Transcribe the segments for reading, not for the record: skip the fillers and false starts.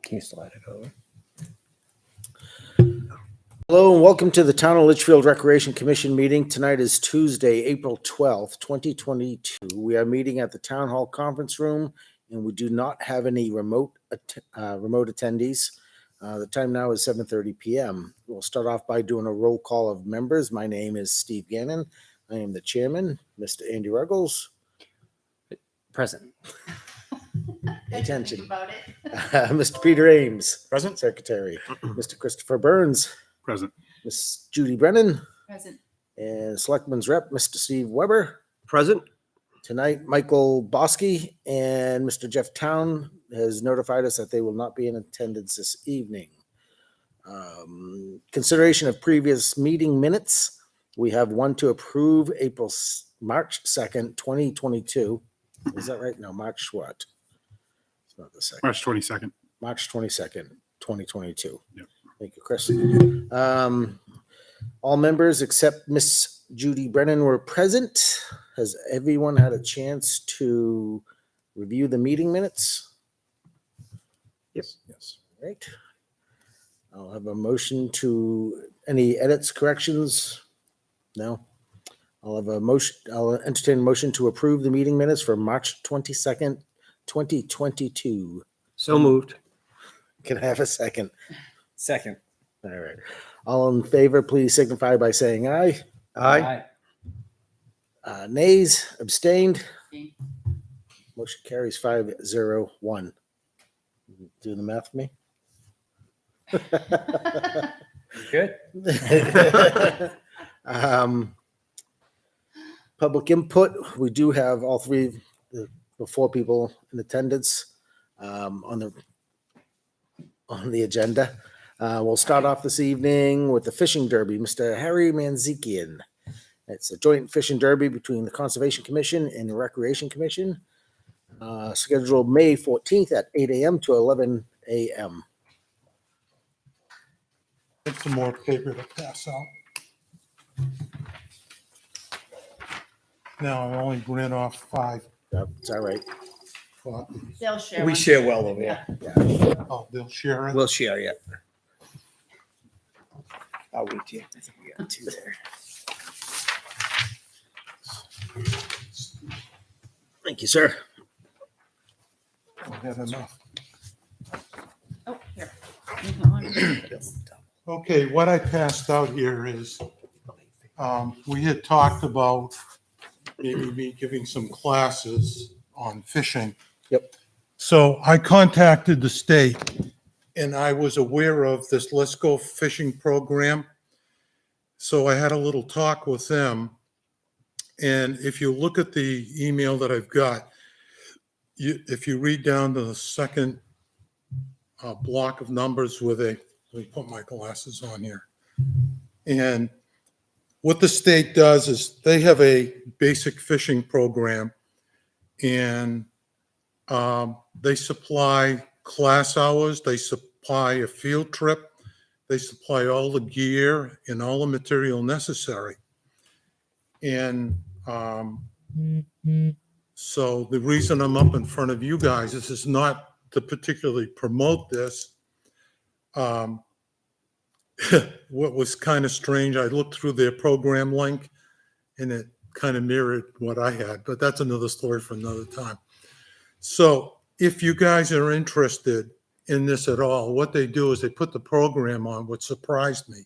Can you slide it over? Hello and welcome to the Town of Litchfield Recreation Commission meeting. Tonight is Tuesday, April 12th, 2022. We are meeting at the Town Hall Conference Room and we do not have any remote attendees. The time now is 7:30 p.m. We'll start off by doing a roll call of members. My name is Steve Gannon. I am the chairman. Mr. Andy Ruggles. Present. Attention. About it. Mr. Peter Ames. Present. Secretary. Mr. Christopher Burns. Present. Miss Judy Brennan. Present. And Selectman's Rep, Mr. Steve Weber. Present. Tonight, Michael Bosky and Mr. Jeff Town has notified us that they will not be in attendance this evening. Consideration of previous meeting minutes. We have one to approve March 2nd, 2022. Is that right? No, March what? It's not the second. March 22nd. March 22nd, 2022. Yep. Thank you, Chris. All members except Miss Judy Brennan were present. Has everyone had a chance to review the meeting minutes? Yes. Right. I'll have a motion to any edits, corrections? No. I'll entertain a motion to approve the meeting minutes for March 22nd, 2022. So moved. Can I have a second? Second. All right. All in favor, please signify by saying aye. Aye. Nays, abstained. Abstained. Motion carries 5-0-1. Do the math for me. Good. Public input. We do have all three, the four people in attendance on the agenda. We'll start off this evening with the fishing derby. Mr. Harry Manzikian. It's a joint fishing derby between the Conservation Commission and the Recreation Commission. Scheduled May 14th at 8 a.m. to 11 a.m. Take some more paper to pass out. Now I only ran off 5. It's all right. They'll share. We one. share well over here. Oh, they'll share it. We'll share yet. I'll wait here. I think we got 2 there. Thank you, sir. I had enough. Oh, here. Okay, what I passed out here is we had talked about maybe me giving some classes on fishing. Yep. So I contacted the state and I was aware of this Let's Go Fishing program. So I had a little talk with them. And if you look at the email that I've got, if you read down to the second block of numbers let me put my glasses on here. And what the state does is they have a basic fishing program and they supply class hours, they supply a field trip, they supply all the gear and all the material necessary. And so the reason I'm up in front of you guys is not to particularly promote this. What was kind of strange, I looked through their program link and it kind of mirrored what I had, but that's another story for another time. So if you guys are interested in this at all, what they do is they put the program on, what surprised me.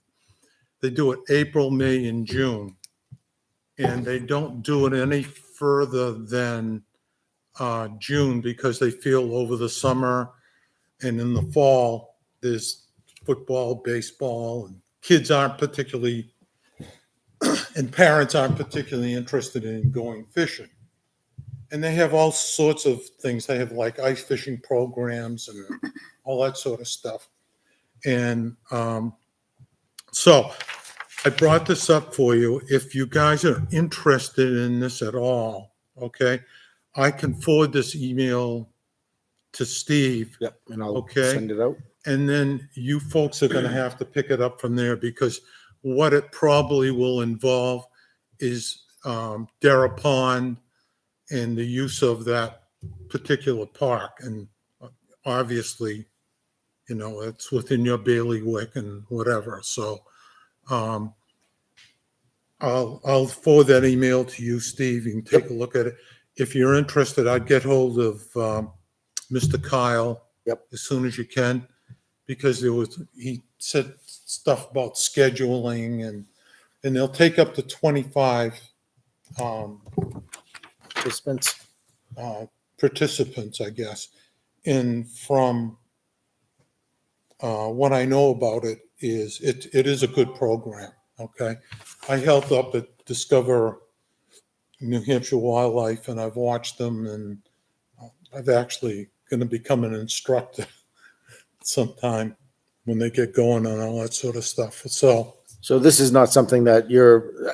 They do it April, May, and June. And they don't do it any further than June because they feel over the summer and in the fall, there's football, baseball, and kids aren't particularly, and parents aren't particularly interested in going fishing. And they have all sorts of things. They have like ice fishing programs and all that sort of stuff. And so I brought this up for you. If you guys are interested in this at all, okay, I can forward this email to Steve. Yep. And I'll Okay. send it out. And then you folks are going to have to pick it up from there because what it probably will involve is Dara Pond and the use of that particular park. And obviously it's within your bailiwick and whatever. So I'll forward that email to you, Steve. You can take a look at it. If you're interested, I'd get hold of Mr. Kyle as soon as you can, because he said stuff about scheduling and they'll take up to 25 Participants. participants, I guess. And from what I know about it is it is a good program. Okay. I helped up at Discover New Hampshire Wildlife, and I've watched them, and I've actually going to become an instructor sometime when they get going on all that sort of stuff. So this is not something that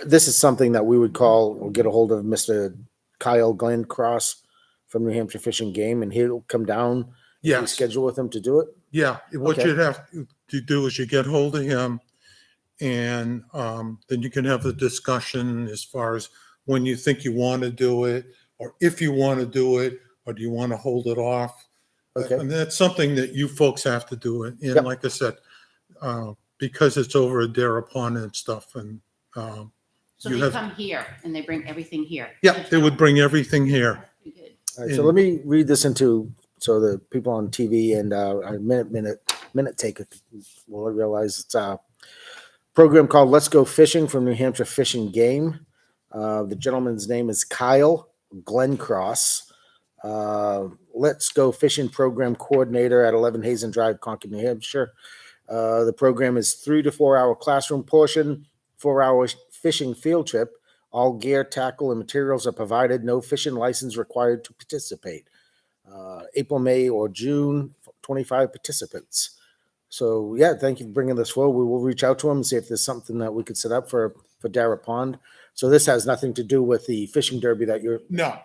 this is something that we would call or get a hold of Mr. Kyle Glencross from New Hampshire Fish and Game, and he'll come down. Yeah. Schedule with him to do it. Yeah. What Okay. you'd have to do is you get hold of him, and then you can have the discussion as far as when you think you want to do it, or if you want to do it, or do you want to hold it off? Okay. And that's something that you folks have to do. And Yep. like I said, because it's over at Dara Pond and stuff, and So you they have- come here and they bring everything here. yeah, they would bring everything here. Pretty good. All right, so let me read this so the people on TV and our minute taker will realize it's a program called Let's Go Fishing from New Hampshire Fish and Game. The gentleman's name is Kyle Glencross. Let's Go Fishing Program Coordinator at 11 Hazen Drive, Concord, New Hampshire. The program is 3 to 4 hour classroom portion, 4 hour fishing field trip. All gear, tackle, and materials are provided. No fishing license required to participate. April, May, or June, 25 participants. So yeah, thank you for bringing this forward. We will reach out to them and see if there's something that we could set up for Dara Pond. So this has nothing to do with the fishing derby No,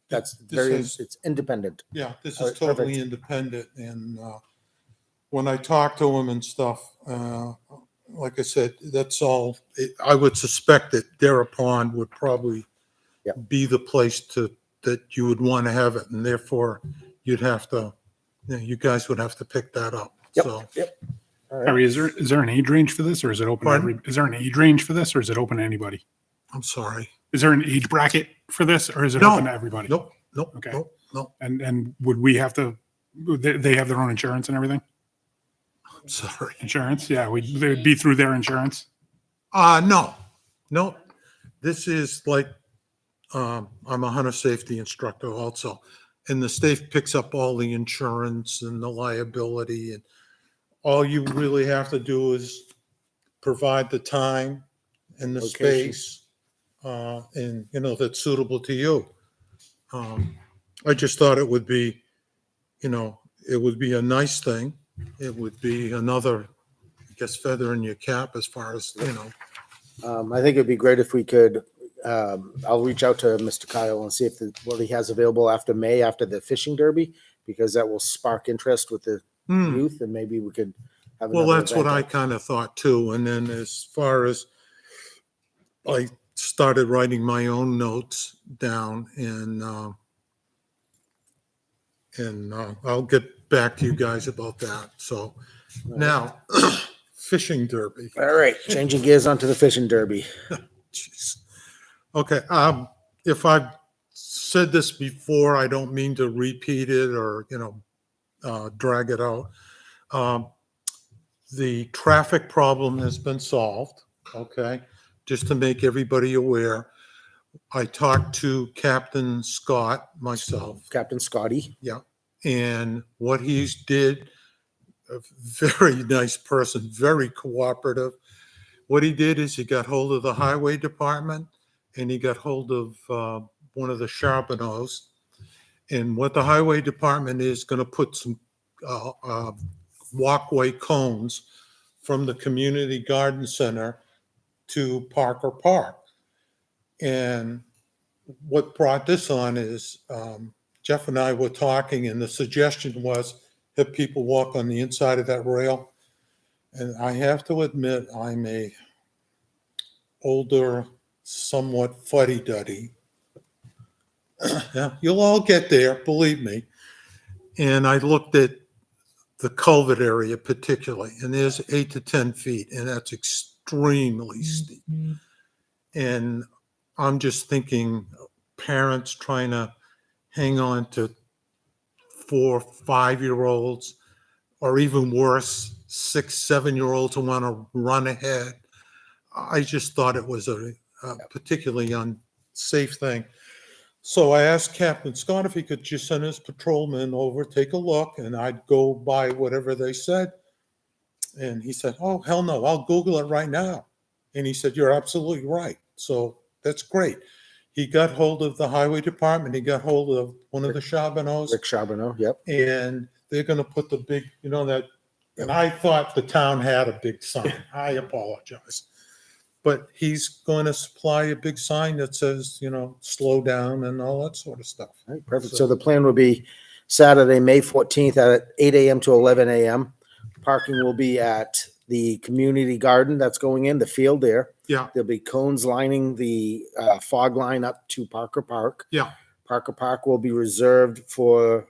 that's this it's independent. yeah, this All is right, totally perfect. independent. And when I talk to him and stuff, like I said, that's all. I would suspect that Dara Pond would probably Yep. be the place that you would want to have it, and therefore you'd have to, you guys would have to pick that up. Yep. So All right. Harry, is there an age range for this, or is it open? To Pardon? is there an age range for this, or is it open to anybody? I'm sorry. Is there an age bracket for this, or is it No. open to everybody? Nope. Okay. Nope. And would we have to? They have their own insurance and everything. I'm sorry. Insurance, yeah, they would be through their insurance. No. This is like, I'm a hunter safety instructor also. And the state picks up all the insurance and the liability, and all you really have to do is provide the time and the Location. space, and that's suitable to you. I just thought it would be, it would be a nice thing. It would be another, I guess, feather in your cap as far as, I think it'd be great if we could. I'll reach out to Mr. Kyle and see if what he has available after May, after the fishing derby, because that will spark interest with the youth, and maybe we could have. Well, another that's what I event. kind of thought too. And then as far as I started writing my own notes down, and I'll get back to you guys about that. So now, fishing derby. All right, changing gears onto the fishing derby. Jeez. Okay. If I've said this before, I don't mean to repeat it or, drag it out. The traffic problem has been solved. Okay. Just to make everybody aware. I talked to Captain Scott myself. Captain Scotty. Yeah. And what he's did, a very nice person, very cooperative. What he did is he got hold of the highway department, and he got hold of one of the Charbonneaus. And what the highway department is going to put some walkway cones from the community garden center to Parker Park. And what brought this on is Jeff and I were talking, and the suggestion was that people walk on the inside of that rail. And I have to admit, I'm a older, somewhat fuddy-duddy. Yeah, you'll all get there, believe me. And I looked at the culvert area particularly, and there's 8 to 10 feet, and that's extremely steep. And I'm just thinking parents trying to hang on to 4, 5-year-olds, or even worse, 6, 7-year-olds who want to run ahead. I just thought it was a particularly unsafe thing. So I asked Captain Scott if he could just send his patrolman over, take a look, and I'd go by whatever they said. And he said, "Oh, hell no, I'll Google it right now." And he said, "You're absolutely right." So that's great. He got hold of the highway department. He got hold of one of the Charbonneaus, Rick Charbonneau, yep. and they're going to put the big, that. And I thought the town had a big sign. I apologize. But he's going to supply a big sign that says, slow down and all that sort of stuff. All right, perfect. So the plan will be Saturday, May 14th at 8 a.m. to 11 a.m. Parking will be at the community garden that's going in, the field there. Yeah. There'll be cones lining the fog line up to Parker Park. Yeah. Parker Park will be reserved for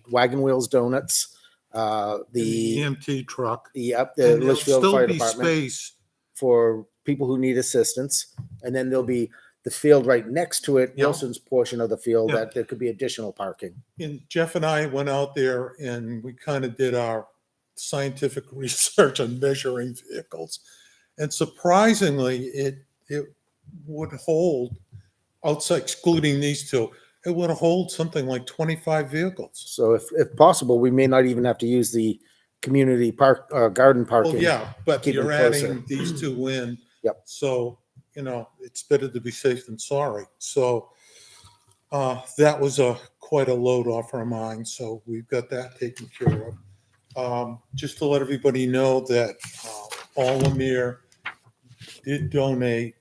Wagon Wheels Donuts, The the EMT truck. the And there'll Litchfield still Fire be Department space. for people who need assistance. And then there'll be the field right next to it, Yeah. Wilson's portion of the field, Yeah. that there could be additional parking. And Jeff and I went out there and we kind of did our scientific research on measuring vehicles. And surprisingly, it would hold, outside excluding these two, it would hold something like 25 vehicles. So if possible, we may not even have to use the community park, garden Well, parking. yeah, but Keep you're them closer. adding these two in. Yep. So, it's better to be safe than sorry. So that was quite a load off our minds. So we've got that taken care of. Just to let everybody know that Paul Lemire did donate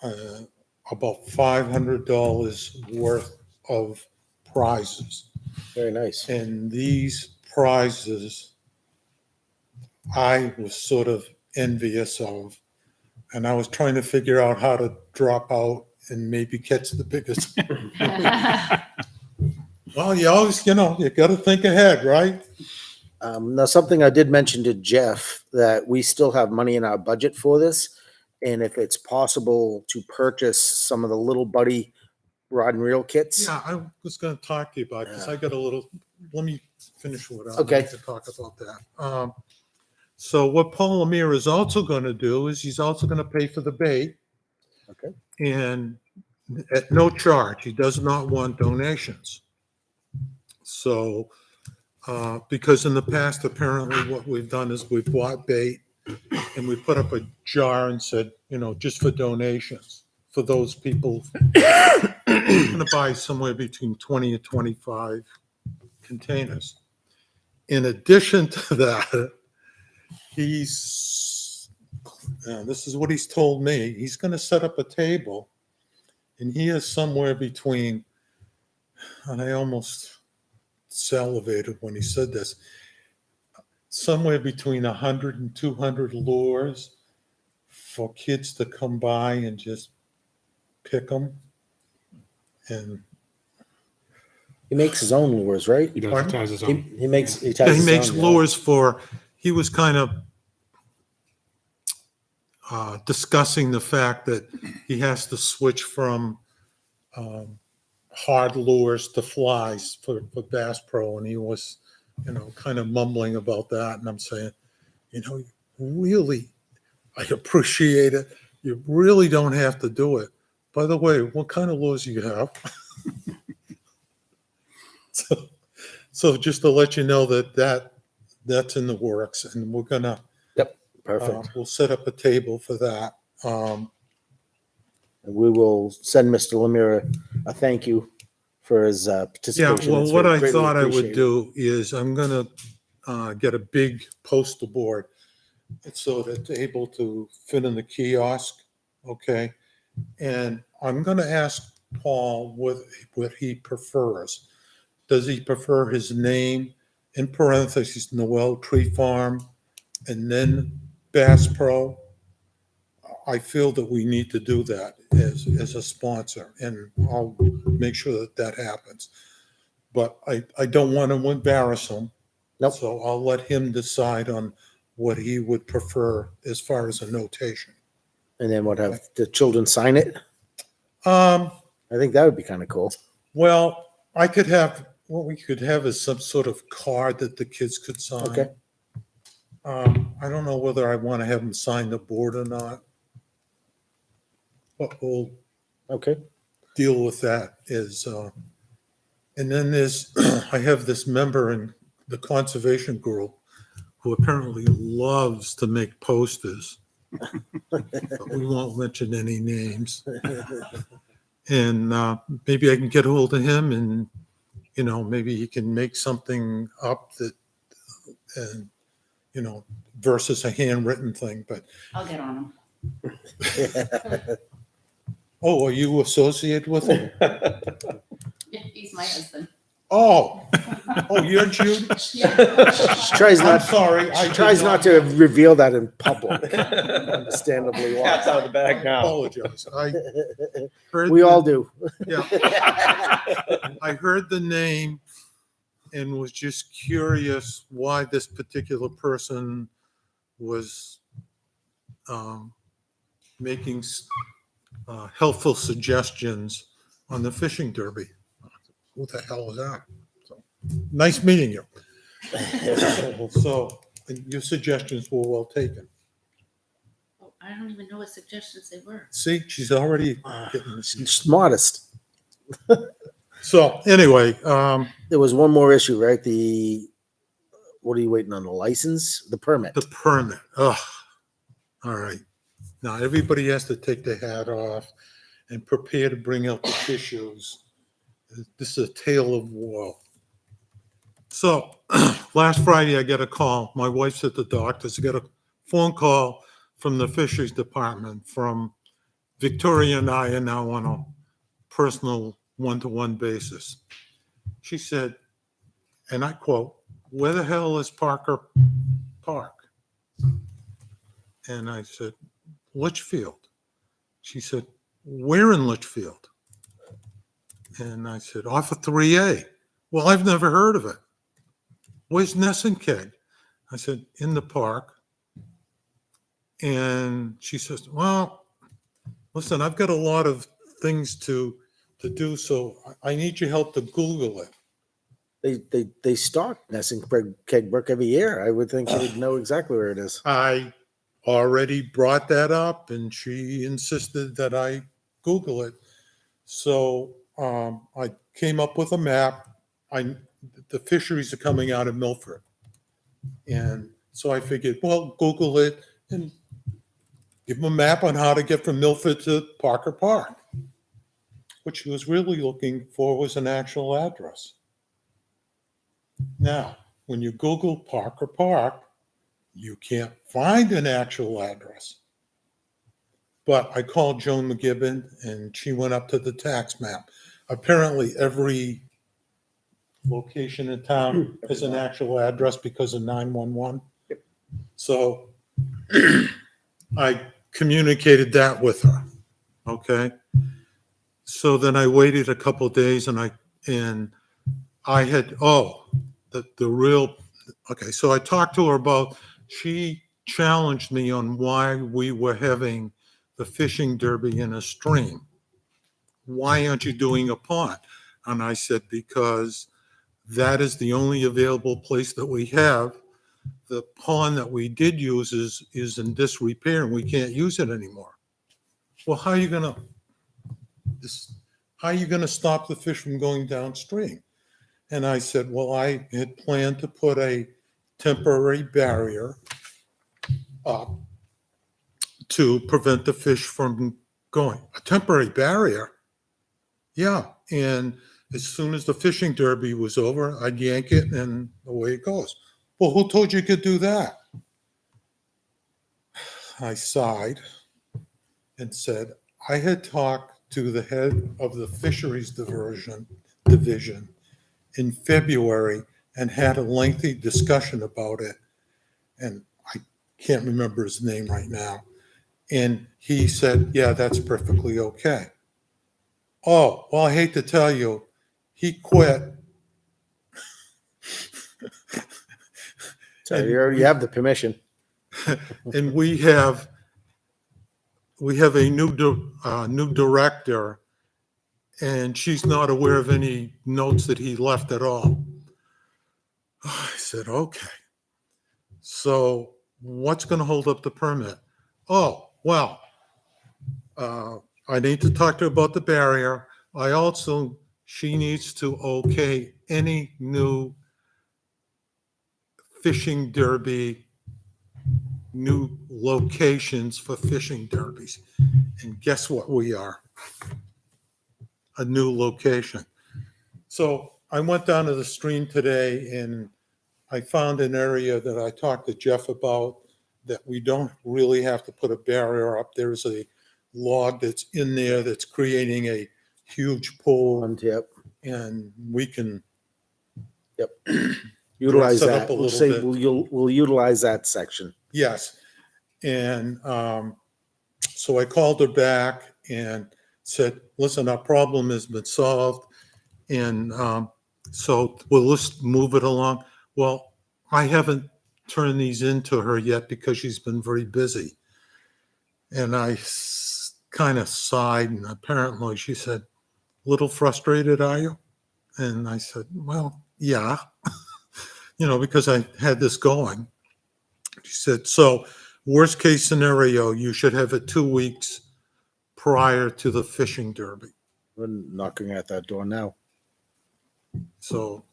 about $500 worth of prizes. Very nice. And these prizes, I was sort of envious of. And I was trying to figure out how to drop out and maybe catch the biggest. Well, you always, you got to think ahead, right? Now, something I did mention to Jeff, that we still have money in our budget for this. And if it's possible to purchase some of the Little Buddy rod and reel kits. Yeah, I was going to talk to you about this. I got a little, let me finish what I Okay. need to talk about that. So what Paul Lemire is also going to do is he's also going to pay for the bait. Okay. And at no charge. He does not want donations. So, because in the past, apparently what we've done is we've bought bait and we put up a jar and said, just for donations for those people going to buy somewhere between 20 and 25 containers. In addition to that, this is what he's told me, he's going to set up a table, and he has somewhere between, and I almost salivated when he said this, somewhere between 100 and 200 lures for kids to come by and just pick them. And He makes his own lures, right? He does Pardon? ties his He, own. he makes, he he ties his makes own, yeah. lures for, he was kind of discussing the fact that he has to switch from hard lures to flies for Bass Pro, and he was, kind of mumbling about that. And I'm saying, really, I appreciate it. You really don't have to do it. By the way, what kind of lures do you have? So just to let you know that's in the works, and we're gonna Perfect. we'll set up a table for that. And we will send Mr. Lemire a thank you for his Yeah, participation. well, It's what I greatly thought I would appreciated. do is I'm gonna get a big poster board so that it's able to fit in the kiosk, okay? And I'm gonna ask Paul what he prefers. Does he prefer his name, in parentheses, Noel Tree Farm, and then Bass Pro? I feel that we need to do that as a sponsor, and I'll make sure that happens. But I don't want to embarrass him. Nope. So I'll let him decide on what he would prefer as far as a notation. And then what, have the children sign it? Um, I think that would be kind of cool. well, what we could have is some sort of card that the kids could sign. Okay. I don't know whether I want to have them sign the board or not. But we'll Okay. deal with that and then there's, I have this member in the conservation group who apparently loves to make posters. But we won't mention any names. And maybe I can get hold of him and, maybe he can make something up that, and, versus a handwritten thing, but, I'll get on him. oh, are you associated with him? He's my husband. Oh, you're Jude? Yeah. She tries I'm not, sorry. I she did tries not to reveal that in public. Understandably Cat's why. out of the bag now. apologize. I heard We the- all do. Yeah, I heard the name and was just curious why this particular person was making helpful suggestions on the fishing derby. Who the hell is that? So, nice meeting you. So your suggestions were well taken. Oh, I don't even know what suggestions they were. See, she's already getting this. She's modest. So anyway, There was one more issue, right? What are you waiting on? The license? The permit? the permit. Oh, all right. Now everybody has to take their hat off and prepare to bring out the tissues. This is a tale of woe. So last Friday, I get a call. My wife's at the doctor's. I get a phone call from the fisheries department from Victoria and I are now on a personal one-to-one basis. She said, and I quote, "Where the hell is Parker Park?" And I said, "Litchfield." She said, "Where in Litchfield?" And I said, "Off of 3A. Well, I've never heard of it. Where's Nessenkeg? I said, "In the park." And she says, "Well, listen, I've got a lot of things to do, so I need your help to Google it." They stock Nessenkeg Brook every year. I would think you would know exactly where it is. I already brought that up and she insisted that I Google it. So I came up with a map. The fisheries are coming out of Milford. And so I figured, well, Google it and give them a map on how to get from Milford to Parker Park. What she was really looking for was an actual address. Now, when you Google Parker Park, you can't find an actual address. But I called Joan McGibbon and she went up to the tax map. Apparently, every location in town has an actual address because of 911. So I communicated that with her. Okay. So then I waited a couple of days and I had, the real, okay. So I talked to her about, she challenged me on why we were having the fishing derby in a stream. Why aren't you doing a pond? And I said, because that is the only available place that we have. The pond that we did use is in disrepair and we can't use it anymore. Well, how are you gonna stop the fish from going downstream? And I said, well, I had planned to put a temporary barrier up to prevent the fish from going. A temporary barrier? Yeah. And as soon as the fishing derby was over, I'd yank it and away it goes. Well, who told you could do that? I sighed and said, I had talked to the head of the fisheries division in February and had a lengthy discussion about it. And I can't remember his name right now. And he said, yeah, that's perfectly okay. Oh, well, I hate to tell you, he quit. So And you have the permission. And we have a new director, and she's not aware of any notes that he left at all. I said, okay. So what's going to hold up the permit? Oh, well, I need to talk to her about the barrier. She needs to okay any new fishing derby, new locations for fishing derbies. And guess what we are? A new location. So I went down to the stream today and I found an area that I talked to Jeff about that we don't really have to put a barrier up. There's a log that's in there that's creating a huge pool, Yep. and we can Utilize dress it up that. a We'll little say bit. we'll utilize that section. Yes. And so I called her back and said, listen, our problem has been solved. And so we'll just move it along. Well, I haven't turned these into her yet because she's been very busy. And I kind of sighed, and apparently she said, a little frustrated, are you? And I said, well, yeah, because I had this going. She said, so worst case scenario, you should have it 2 weeks prior to the fishing derby. We're knocking at that door now. So,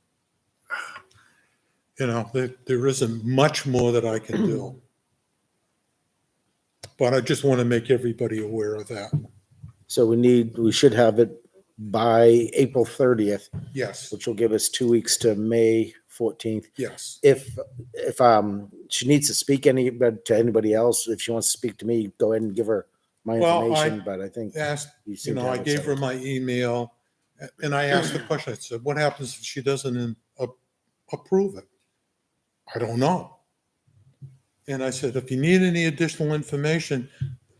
there isn't much more that I can do. But I just want to make everybody aware of that. So we should have it by April 30th, Yes, which will give us 2 weeks to May 14th. yes. If she needs to speak to anybody else, if she wants to speak to me, go ahead and give her my Well, information. But I think Asked, you seem to I have it gave her settled. my email and I asked the question. I said, what happens if she doesn't approve it? I don't know. And I said, if you need any additional information,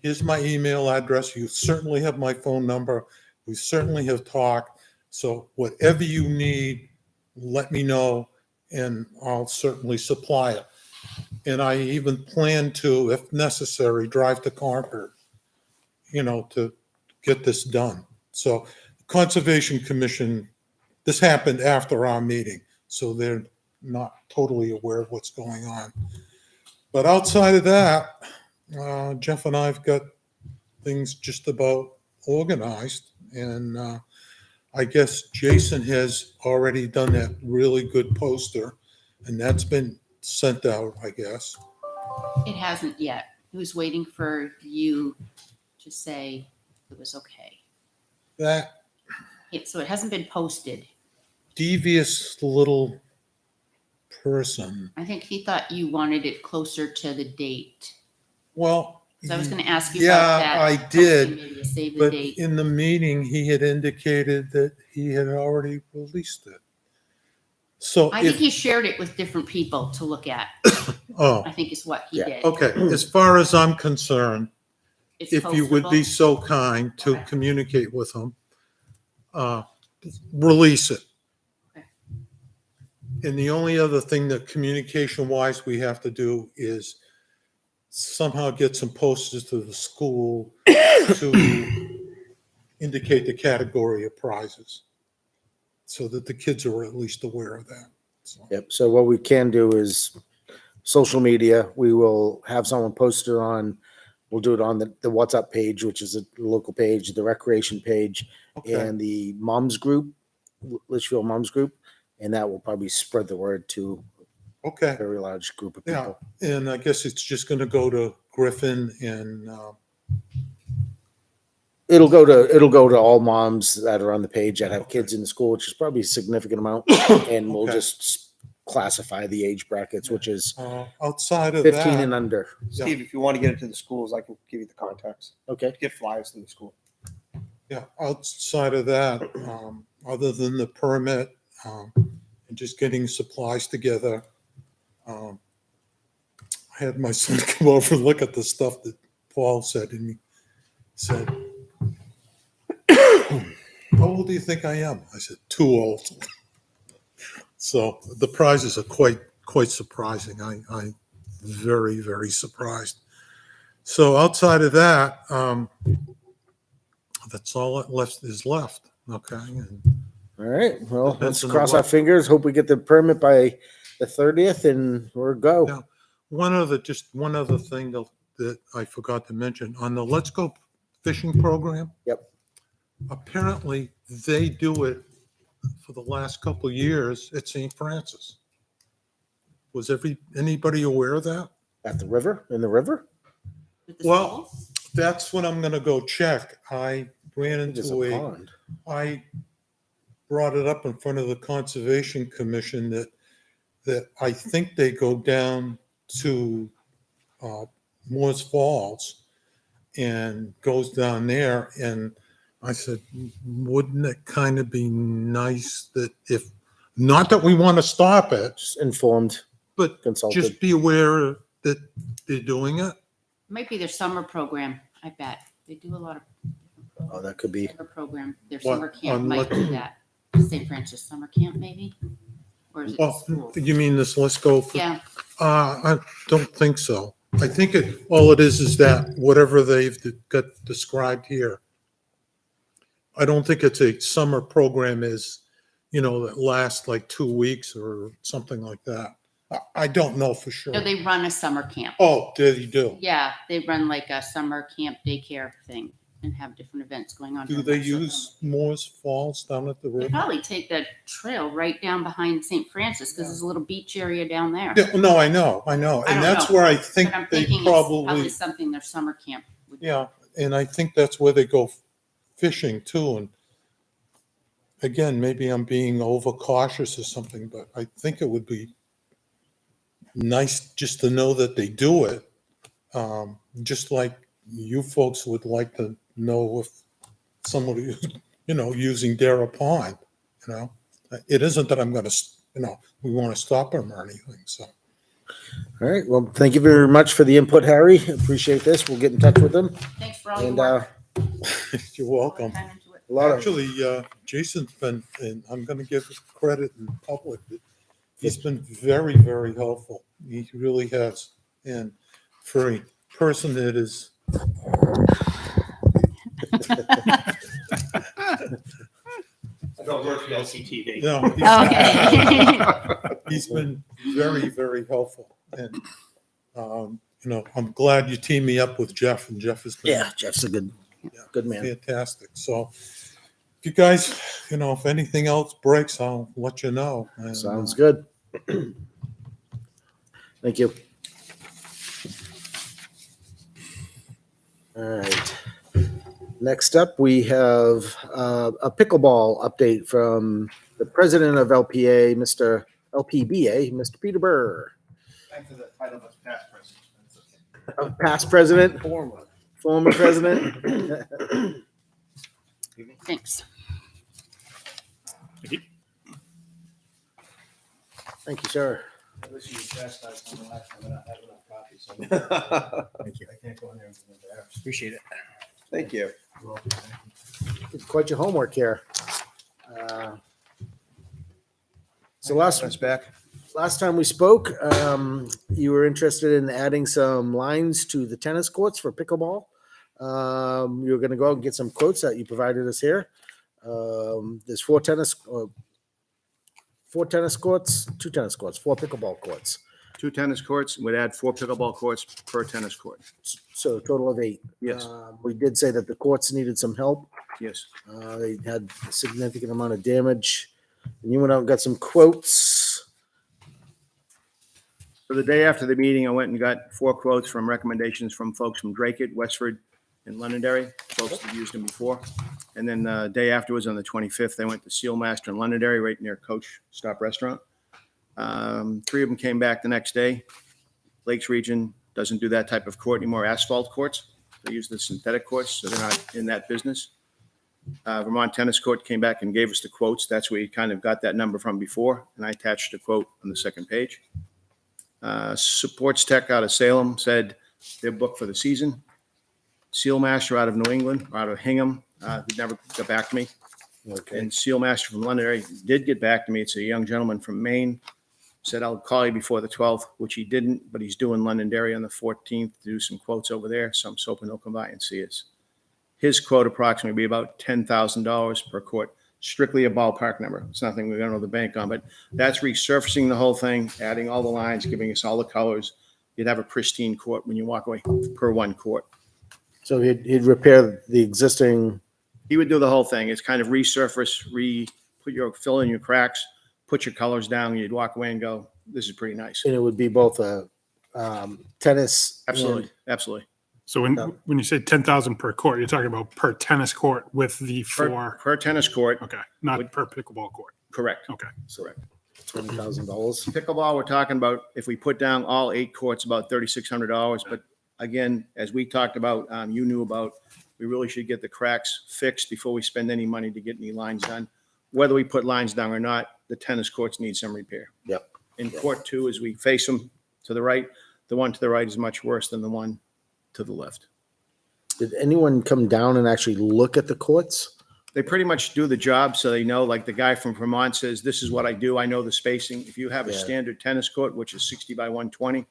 here's my email address. You certainly have my phone number. We certainly have talked. So whatever you need, let me know and I'll certainly supply it. And I even plan to, if necessary, drive to Concord, to get this done. So the Conservation Commission, this happened after our meeting, so they're not totally aware of what's going on. But outside of that, Jeff and I've got things just about organized. And I guess Jason has already done that really good poster, and that's been sent out, I guess. It hasn't yet. He was waiting for you to say it was okay. That So it hasn't been posted. devious little person. I think he thought you wanted it closer to the date. Well, So I was going to ask you yeah, about that. I did, Maybe to save the but date. in the meeting, he had indicated that he had already released it. So I think he shared it with different people to look at. oh, I think is what he Yeah. did. okay. As far as I'm concerned, It's if you would be postable. so kind to Okay. communicate with him, release it. Okay. And the only other thing that communication-wise we have to do is somehow get some posters to the school to indicate the category of prizes so that the kids are at least aware of that. So, Yep. So what we can do is social media. We will have someone post it on. We'll do it on the WhatsApp page, which is a local page, the recreation page, okay. and the moms group, Litchfield moms group, and that will probably spread the word to Okay. a very large group of Yeah. people. And I guess it's just going to go to Griffin and It'll go to all moms that are on the page that have kids in the school, which is probably a significant amount, and we'll Okay. just classify the age brackets, which is outside of 15 that. and under. Steve, if you want to get into the schools, I can give you the contacts. Okay. Get flyers to the school. Yeah, outside of that, other than the permit, and just getting supplies together, I had my son come over and look at the stuff that Paul said, and he said, how old do you think I am? I said, too old. So the prizes are quite quite surprising. I very, very surprised. So outside of that, that's all that is left. Okay. And All right. Well, Depends let's on the cross our weather. fingers. Hope we get the permit by the 30th and we're go. Yeah. one other thing that I forgot to mention on the Let's Go Fishing program. Yep. Apparently they do it for the last couple of years at St. Francis. Was anybody aware of that? At the river? In the river? With the Well, school? that's what I'm gonna go check. I ran I think it's a into pond. I brought it up in front of the Conservation Commission that I think they go down to Moore's Falls and goes down there. And I said, wouldn't it kind of be nice that if, not that we want to stop it, Just informed, but consulted. just be aware that they're doing it? Might be their summer program, I bet. They do a lot of Oh, that could be. summer program. Their What, summer camp on might what- do that. St. Francis Summer Camp, maybe? Or is it the Well, school? you mean this Let's Go? Yeah, I don't think so. I think all it is that whatever they've got described here. I don't think it's a summer program that lasts like 2 weeks or something like that. I don't know for sure. no, they run a summer camp. Oh, did you do? Yeah, they run like a summer camp daycare thing and have different events going on. Do during they that summer. use Moore's Falls down at the They river? probably take the trail right down behind St. Francis because there's a little beach area down there. Yeah, no, I know. I And don't that's know, where I think But I'm they thinking it's probably probably, something their summer camp would do. yeah, and I think that's where they go fishing too. And again, maybe I'm being overcautious or something, but I think it would be nice just to know that they do it. Just like you folks would like to know if somebody, using Dara Pond, it isn't that I'm going to, we want to stop them or anything. So, All right. Well, thank you very much for the input, Harry. Appreciate this. We'll get in touch with them. Thanks for all your And work. you're welcome. Time into it. A lot of Actually, Jason's been, and I'm going to give credit in public. He's been very, very helpful. He really has. And for a person that is, I don't work for LCTV. Okay. he's been very, very helpful. And, I'm glad you teamed me up with Jeff, and Jeff has been yeah, Jeff's a good man. fantastic. So if you guys, if anything else breaks, I'll let you know. And, Sounds good. Thank you. All right. Next up, we have a pickleball update from the president of LPBA, Mr. Peter Burr. Thanks for the title, but past president. Past president, Former. former president. Thanks. Thank you, sir. I wish you would chastise me the last time, but I have enough copies. So Thank you. I can't go in there and embarrassed. Appreciate it. Thank you. Did quite your homework here. So That's back. last time we spoke, you were interested in adding some lines to the tennis courts for pickleball. You were going to go out and get some quotes that you provided us here. There's four tennis courts, four pickleball courts. 2 tennis courts, would add 4 pickleball courts per tennis court. So a total of 8. Yes. We did say that the courts needed some help. Yes. They had a significant amount of damage. And you went out and got some quotes. So the day after the meeting, I went and got 4 quotes from recommendations from folks from Drake, Westford, and Londonderry, folks that used them before. And then the day afterwards, on the 25th, I went to Sealmaster in Londonderry, right near Coach Stop Restaurant. 3 of them came back the next day. Lakes region doesn't do that type of court anymore, asphalt courts. They use the synthetic courts, so they're not in that business. Vermont Tennis Court came back and gave us the quotes. That's where you kind of got that number from before, and I attached a quote on the second page. Supports Tech out of Salem said they're booked for the season. Sealmaster out of New England, or out of Hingham, who never got back to me. Okay. And Sealmaster from Londonderry did get back to me. It's a young gentleman from Maine. Said, I'll call you before the 12th, which he didn't, but he's doing Londonderry on the 14th to do some quotes over there. So I'm just hoping he'll come by and see us. His quote approximately be about $10,000 per court, strictly a ballpark number. It's nothing we're going to know the bank on, but that's resurfacing the whole thing, adding all the lines, giving us all the colors. You'd have a pristine court when you walk away per one court. So he'd repair the existing, He would do the whole thing. It's kind of resurface, fill in your cracks, put your colors down, and you'd walk away and go, this is pretty nice. and it would be both a tennis. Absolutely, and- absolutely. So when you say 10,000 per court, you're talking about per tennis court with the four. Per tennis court, Okay, not per pickleball court. correct. Okay. Correct. $20,000. Pickleball, we're talking about, if we put down all 8 courts, about $3,600. But again, as we talked about, you knew about, we really should get the cracks fixed before we spend any money to get any lines done. Whether we put lines down or not, the tennis courts need some repair. Yep. In court 2, as we face them to the right, the one to the right is much worse than the one to the left. Did anyone come down and actually look at the courts? They pretty much do the job so they know, like the guy from Vermont says, this is what I do. I know the spacing. If you have a Yeah. standard tennis court, which is 60 by 120,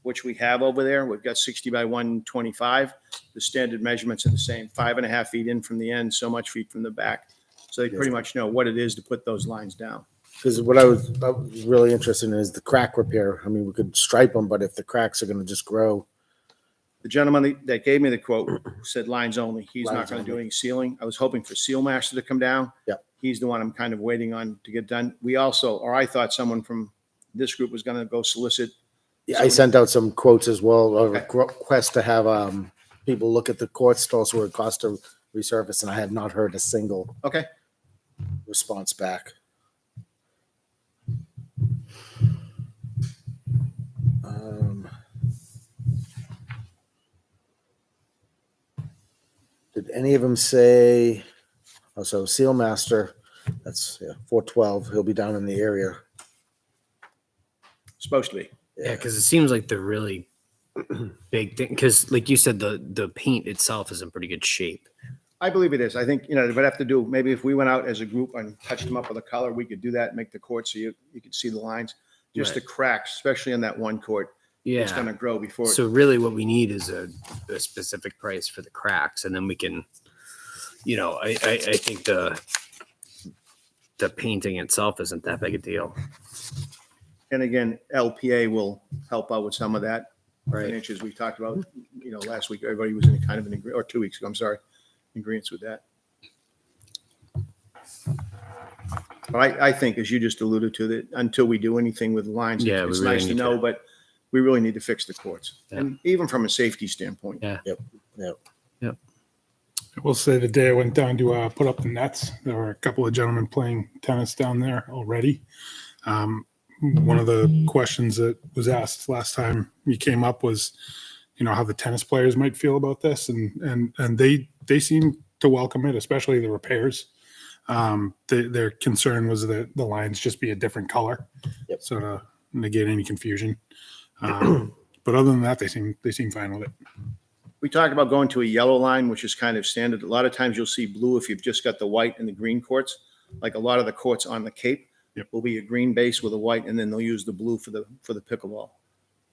which we have over there, we've got 60 by 125. The standard measurements are the same, 5.5 feet in from the end, so much feet from the back. So they pretty much know what it is to put those lines down. Because what I was really interested in is the crack repair. I mean, we could stripe them, but if the cracks are going to just grow. The gentleman that gave me the quote said lines only. He's not Lines going to do only. any sealing. I was hoping for Seal Master to come down. Yep. He's the one I'm kind of waiting on to get done. We also, or I thought someone from this group was going to go solicit. Yeah, I sent out some quotes as well, a Okay. request to have people look at the courts, tell us what it costs to resurface, and I have not heard a single Okay. response back. Did any of them say, oh, so Seal Master, that's 412, he'll be down in the area. Supposed to be. Yeah, because it seems like they're really big thing. Because, like you said, the paint itself is in pretty good shape. I believe it is. I think, we'd have to do, maybe if we went out as a group and touched them up with a color, we could do that, make the court so you could see the lines. Just the cracks, especially in that one court, it's going Yeah. to grow before. So really, what we need is a specific price for the cracks, and then we can, I think the painting itself isn't that big a deal. And again, LPA will help out with some of that. Right. Inches we talked about, last week, everybody was in kind of an agreement, or 2 weeks ago, I'm sorry, in agreement with that. But I think, as you just alluded to, that until we do anything with lines, Yeah, it's we really nice to need know, to- but we really need to fix the courts. Yeah. And even from a safety standpoint. Yeah. I will say the day I went down to put up the nets, there were a couple of gentlemen playing tennis down there already. One of the questions that was asked last time you came up was, how the tennis players might feel about this, and they seem to welcome it, especially the repairs. Their concern was that the lines just be a different color, Yep. so to negate any confusion. But other than that, they seem fine with it. We talked about going to a yellow line, which is kind of standard. A lot of times you'll see blue if you've just got the white and the green courts. Like a lot of the courts on the Cape will be a green base with a white, and then they'll use the blue for the pickleball.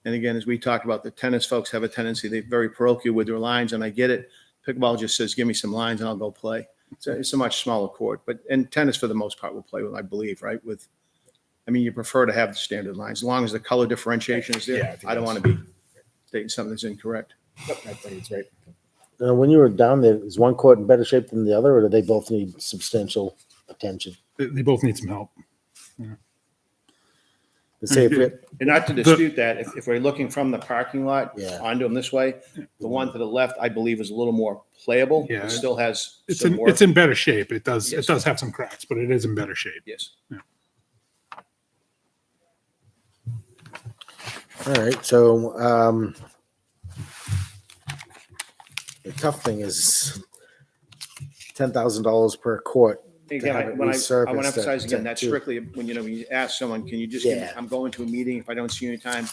And again, as we talked about, the tennis folks have a tendency, they're very parochial with their lines, and I get it. Pickleball just says, give me some lines and I'll go play. It's a much smaller court, and tennis for the most part will play with, I believe, right? You prefer to have the standard lines, as long as the color differentiation is there. Yeah, I think I don't want to be stating something that's incorrect. I think it's right. When you were down there, is one court in better shape than the other, or do they both need substantial attention? They both need some help. Let's say if we- And not to dispute that, if we're looking from the parking lot Yeah. onto them this way, the one to the left, I believe, is a little more playable. Yeah. It still has It's some in work. it's in better shape. It does Yes. have some cracks, but it is in better shape. Yes. All right, so the tough thing is $10,000 per court. Again, have I it want to resurfaced emphasize again, to- that's to- strictly when you ask someone, can you just, give me- Yeah. I'm going to a meeting, if I don't see you anytime.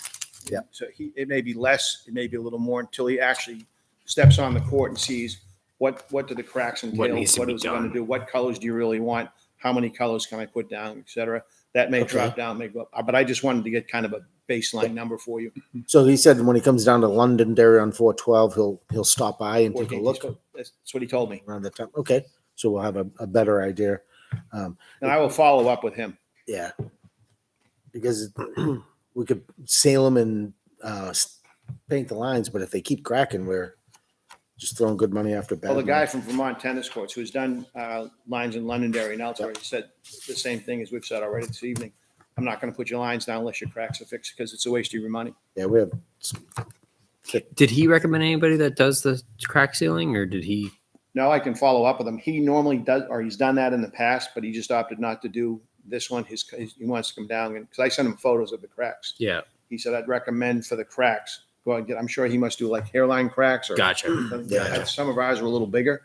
Yeah. So it may be less, it may be a little more until he actually steps on the court and sees what do the cracks entail, needs to what be is it going to done. do, what colors do you really want? how many colors can I put down, et cetera. That may Okay. drop down, may go up, but I just wanted to get kind of a baseline number for you. So he said when he comes down to Londonderry on 412, he'll stop by and take a 14th, look That's what he told me. around the time. Okay, so we'll have a better idea. And I will follow up with him. Yeah, because we could seal them and paint the lines, but if they keep cracking, we're just throwing good money after bad. Well, the guy money. from Vermont Tennis Courts who's done lines in Londonderry and elsewhere, he said the same thing as we've said already this evening. I'm not going to put your lines down unless your cracks are fixed because it's a waste of your money. Yeah, we have. Did he recommend anybody that does the crack sealing, or did he? No, I can follow up with him. He normally does, or he's done that in the past, but he just opted not to do this one. He wants to come down and because I sent him photos of the cracks. Yeah, He said, I'd recommend for the cracks, go out and get, I'm sure he must do like hairline cracks or. gotcha. Yeah. Some of ours were a little bigger.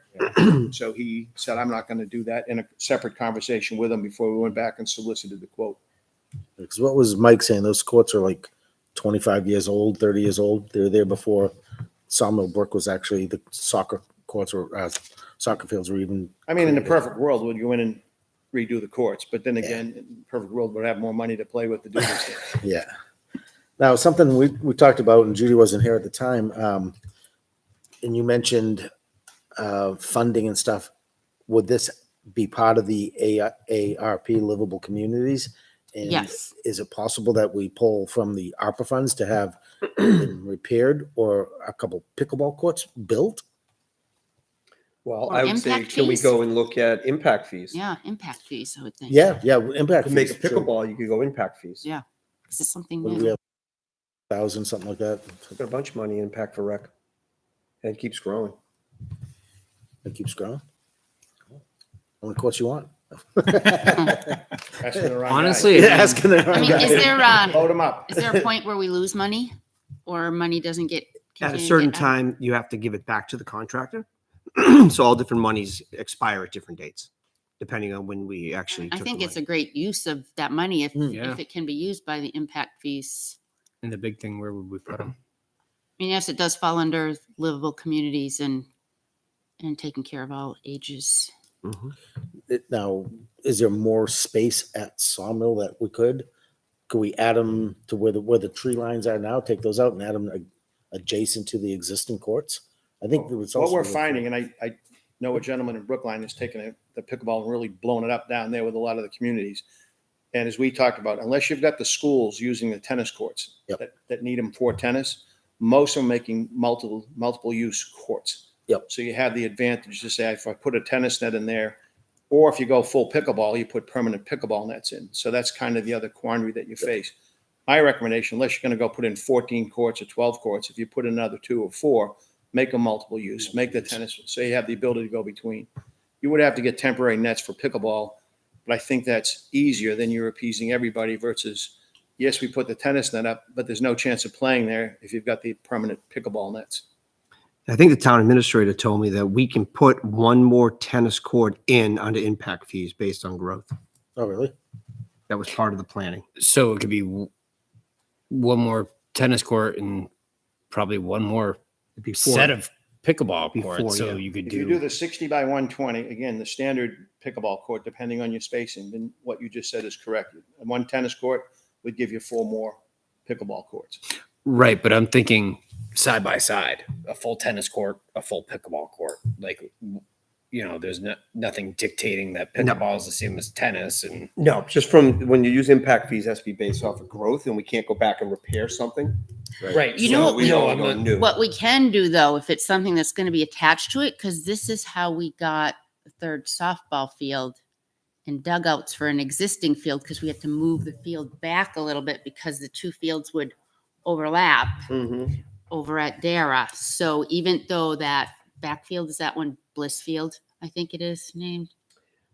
So he said, I'm not going to do that in a separate conversation with him before we went back and solicited the quote. Because what was Mike saying? Those courts are like 25 years old, 30 years old. They were there before Sawmill Brook was actually the soccer courts or soccer fields were even. I mean, in the perfect world, we'd go in and redo the courts. But then again, in the perfect world, we'd have more money to play with to do this thing. Yeah. Now, something we talked about, and Judy wasn't here at the time, and you mentioned funding and stuff. Would this be part of the ARP Livable Communities? And Yes. is it possible that we pull from the ARPA funds to have them repaired or a couple pickleball courts built? Well, Or I would say, impact can we fees? go and look at impact fees? Yeah, impact fees, I would think. Yeah, impact. To make a fees, sure. pickleball, you could go impact fees. Yeah. Is this something What do we new? have? 1,000, something like that. Got a bunch of money in impact for rec. And it keeps growing. It keeps growing. How many courts you want? Asking the wrong guy. Honestly, Yeah, asking the I wrong mean, guy. is there, Load him up. is there a point where we lose money or money doesn't get? At a continue to certain get- time, you have to give it back to the contractor. So all different monies expire at different dates, depending on when we actually I took think the it's money. a great use of that money Yeah. if it can be used by the impact fees. and the big thing, where would we put them? I mean, yes, it does fall under livable communities and taking care of all ages. Mhm. Now, is there more space at Sawmill that we could? Could we add them to where the tree lines are now? Take those out and add them adjacent to the existing courts? I think there was What also we're finding, and I know a gentleman in Brookline has taken the pickleball and really blown it up down there with a lot of the communities. And as we talked about, unless you've got the schools using the tennis courts Yep. that need them for tennis, most are making multiple use courts. Yep. So you have the advantage to say, if I put a tennis net in there, or if you go full pickleball, you put permanent pickleball nets in. So that's kind of the other quandary that you face. My recommendation, unless you're going to go put in 14 courts or 12 courts, if you put in another 2 or 4, make them multiple use, make the tennis, so you have the ability to go between. You would have to get temporary nets for pickleball, but I think that's easier than you're appeasing everybody versus, yes, we put the tennis net up, but there's no chance of playing there if you've got the permanent pickleball nets. I think the town administrator told me that we can put one more tennis court in under impact fees based on growth. Oh, really? That was part of the planning. So it could be one more tennis court and probably one more Before, set of pickleball Before, courts. So yeah. you could If you do the 60 by 120, again, the standard pickleball court, depending on your spacing, then what you just said is correct. One tennis court would give you 4 more pickleball courts. right, but I'm thinking side by side, a full tennis court, a full pickleball court. Like, there's nothing dictating that No. pickleball is the same as tennis. And No, just from when you use impact fees, it has to be based off of growth and we can't go back and repair something. right, You know what we we- only go new. What we can do though, if it's something that's going to be attached to it, because this is how we got the third softball field and dugouts for an existing field, because we had to move the field back a little bit because the 2 fields would overlap Mhm. over at Dara. So even though that backfield is that one Blissfield, I think it is named.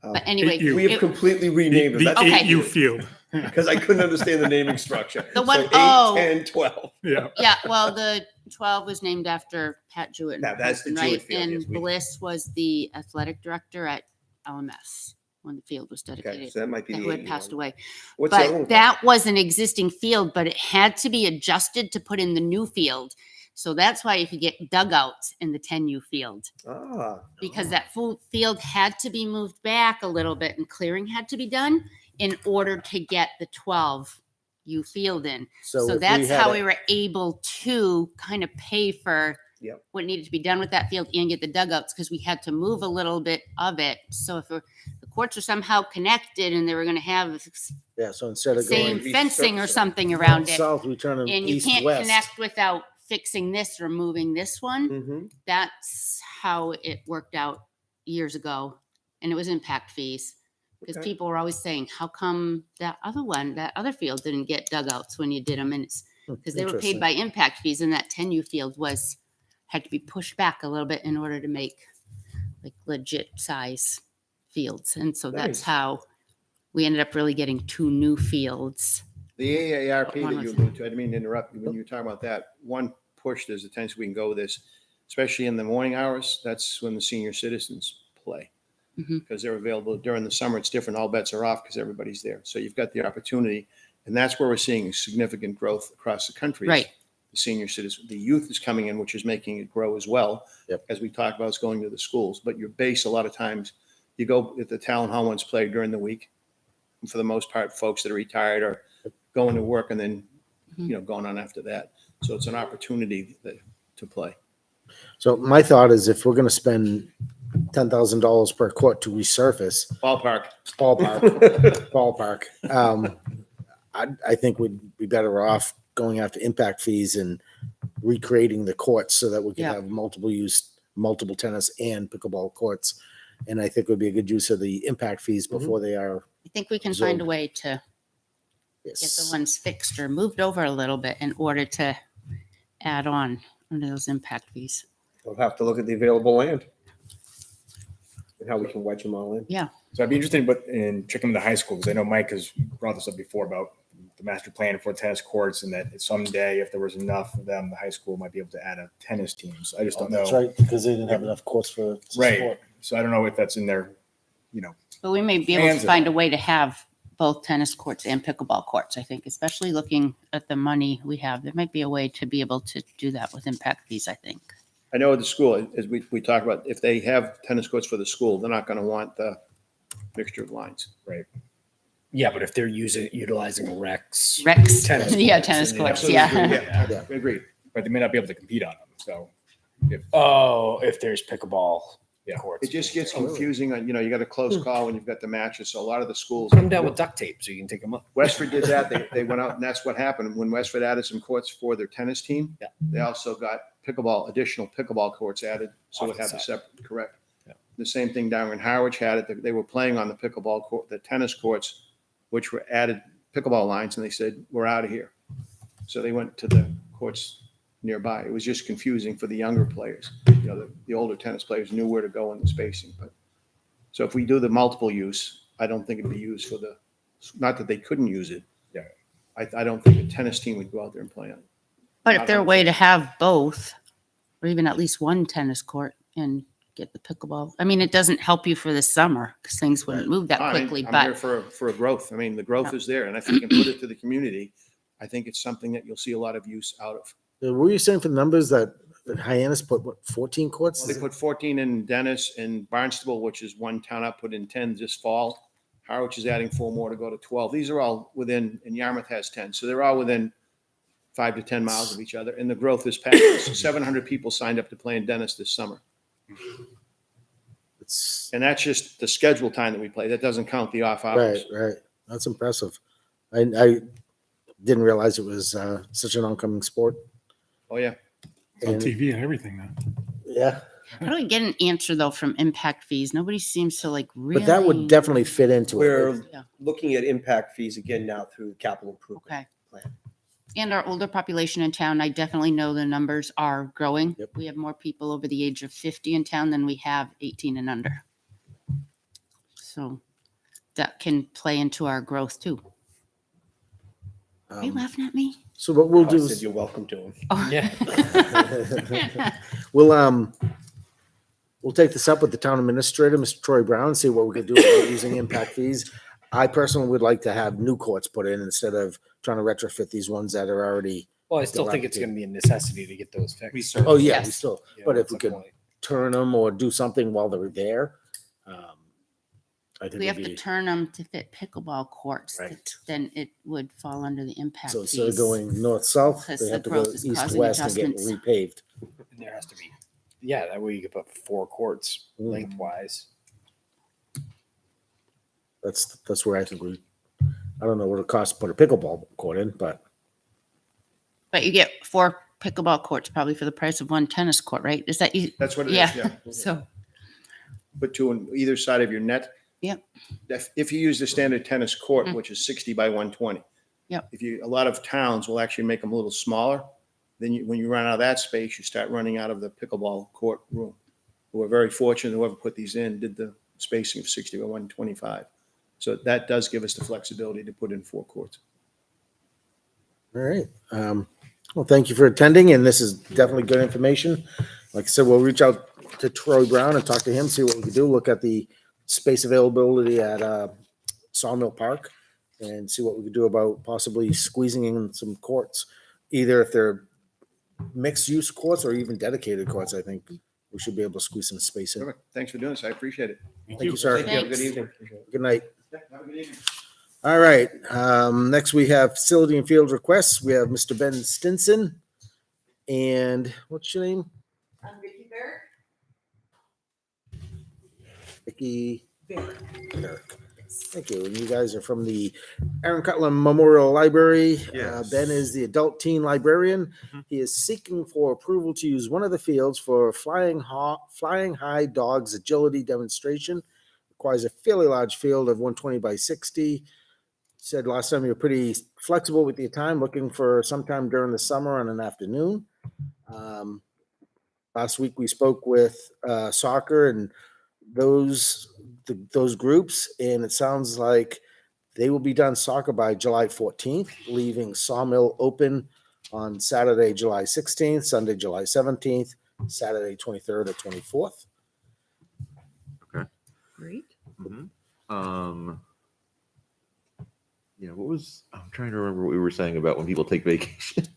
But anyway, you. We have it- completely renamed them. The That's Okay. 8U field. because I couldn't understand the naming structure. The one- So 8, oh. 10, 12. Yeah. yeah, well, the 12 was named after Pat Jewett. That's the right? Jewett field, And yes, we- Bliss was the athletic director at LMS when the field was Okay, dedicated. so that might be the Who had 8U passed one. away. What's the other one? But that was an existing field, but it had to be adjusted to put in the new field. So that's why you could get dugouts in the 10U field, Ah, because that full field had to be moved back a little bit and clearing had to be done in order to get the 12U field in. So if that's had how a- we were able to kind of pay for Yep. what needed to be done with that field and get the dugouts, because we had to move a little bit of it. So if the courts were somehow connected and they were going to have Yeah, so instead of same going east, fencing or south, something around it, south, we turn them and you east, can't west. connect without fixing this or moving this one. mhm. That's how it worked out years ago. And it was impact fees. Because Okay. people were always saying, how come that other field didn't get dugouts when you did them? And it's because they were paid Interesting. by impact fees, and that 10U field had to be pushed back a little bit in order to make like legit size fields. And so that's Nice. how we ended up really getting 2 new fields. The AARP One that you was- alluded to, I didn't mean to interrupt you when you were talking about that. One push, there's a tendency we can go with this, especially in the morning hours. That's when the senior citizens play. Mhm. Because they're available during the summer. It's different. All bets are off because everybody's there. So you've got the opportunity. And that's where we're seeing significant growth across the country. is Right. The senior citizen, the youth is coming in, which is making it grow as well. Yep. As we talked about, it's going to the schools. But your base, a lot of times, you go at the town hall ones play during the week. And for the most part, folks that are retired are going to work and then, going on after that. So it's an opportunity to play. So my thought is if we're gonna spend $10,000 per court to resurface Ballpark. ballpark, I think we'd be better off going after impact fees and recreating the courts so that we can Yeah. have multiple tennis and pickleball courts. And I think it would be a good use of the impact fees before they are. I think we can find a Absorbed. way to get the Yes. ones fixed or moved over a little bit in order to add on under those impact fees. We'll have to look at the available land and how we can wedge them all in. So I'd be interested in checking with the high school, because I know Mike has brought this up before about the master plan for tennis courts, and that someday, if there was enough of them, the high school might be able to add a tennis team. So I just don't know. That's right, because they didn't have enough courts for Right. support. So I don't know if that's in their, But we may be able to Hands find a way to have both tennis courts and pickleball courts, I think, especially looking at the money we have. There might be a way to be able to do that with impact fees, I think. I know at the school, as we talked about, if they have tennis courts for the school, they're not going to want the mixture of lines. Yeah, but if they're utilizing Rex, Rex, Tennis yeah, courts, tennis and they courts, Absolutely, yeah. Yeah, agreed. but they may not be able to compete on them. So if there's pickleball courts. It just gets confusing. You got a close call when you've got the matches. So a lot of the schools. Put them down with duct tape so you can take them up. Westford did that. They went out, and that's what happened. When Westford added some courts for their tennis team, Yeah. they also got additional pickleball courts added. So it had the separate, correct. Yeah. The same thing down in Harwich had it. They were playing on the pickleball court, the tennis courts, which were added pickleball lines, and they said, we're out of here. So they went to the courts nearby. It was just confusing for the younger players. The older tennis players knew where to go in the spacing. But so if we do the multiple use, I don't think it'd be used for not that they couldn't use it. Yeah. I don't think a tennis team would go out there and play on it. But if there's a way to have both, or even at least one tennis court and get the pickleball, I mean, it doesn't help you for the summer because things wouldn't move that quickly, I'm here but for a growth. I mean, the growth is there. And if you can put it to the community, I think it's something that you'll see a lot of use out of. What were you saying for the numbers that Hyannis put, 14 courts? They put 14 in Dennis, and Barnstable, which is one town up, put in 10 this fall. Harwich is adding 4 more to go to 12. These are all within, and Yarmouth has 10. So they're all within 5 to 10 miles of each other. And the growth is past. 700 people signed up to play in Dennis this summer. It's And that's just the schedule time that we play. That doesn't count the off hours. right. That's impressive. I didn't realize it was such an oncoming sport. Oh, yeah. It's on And- TV and everything now. Yeah, how do we get an answer though from impact fees? Nobody seems to like really. but that would definitely fit into it. We're Yeah. looking at impact fees again now through the capital improvement Okay. plan. And our older population in town, I definitely know the numbers are growing. Yep. We have more people over the age of 50 in town than we have 18 and under. So that can play into our growth too. Are you laughing at me? So what we'll I do said is you're welcome to them. Oh. Yeah. we'll take this up with the town administrator, Mr. Troy Brown, see what we could do about using impact fees. I personally would like to have new courts put in instead of trying to retrofit these ones that are already Well, I still think it's going to be a necessity to get those fixed. Oh, yeah, we Yes. still, You know, but if at we some could point. turn them or do something while they're there, I think We it'd have to be, turn them to fit pickleball courts. Right. Then it would fall under the impact so instead of fees. going north-south, Because they the have to go growth is east, causing west and get adjustments. repaved. And there has to be, yeah, that way you could put 4 courts Mm. lengthwise. That's where I think I don't know what it costs to put a pickleball court in, but But you get 4 pickleball courts probably for the price of 1 tennis court, right? Is that you? That's what it is, Yeah. yeah. So, Put 2 on either side of your net. Yep. If you use the standard tennis court, Mm. which is 60 by 120. Yep. A lot of towns will actually make them a little smaller. Then when you run out of that space, you start running out of the pickleball court room. We're very fortunate whoever put these in did the spacing of 60 by 125. So that does give us the flexibility to put in 4 courts. all right. Well, thank you for attending, and this is definitely good information. Like I said, we'll reach out to Troy Brown and talk to him, see what we can do, look at the space availability at Sawmill Park and see what we can do about possibly squeezing in some courts, either if they're mixed use courts or even dedicated courts. I think we should be able to squeeze some space in. Perfect. Thanks for doing this. I appreciate it. Thank you, sir. Have a good Thanks. evening. Good night. Have a good evening. All right. Next we have facility and field requests. We have Mr. Ben Stinson. And what's your name? I'm Vicky Barrett. Vicky Barrett. Derrick. Thank you. And you guys are from the Aaron Cutler Memorial Library. Yes. Ben is the adult teen librarian. He is seeking for approval to use one of the fields for flying high dogs agility demonstration. Requires a fairly large field of 120 by 60. Said last time you were pretty flexible with your time, looking for sometime during the summer on an afternoon. Last week we spoke with soccer and those groups, and it sounds like they will be done soccer by July 14th, leaving Sawmill open on Saturday, July 16th, Sunday, July 17th, Saturday, 23rd or 24th. Great. Yeah, I'm trying to remember what we were saying about when people take vacations.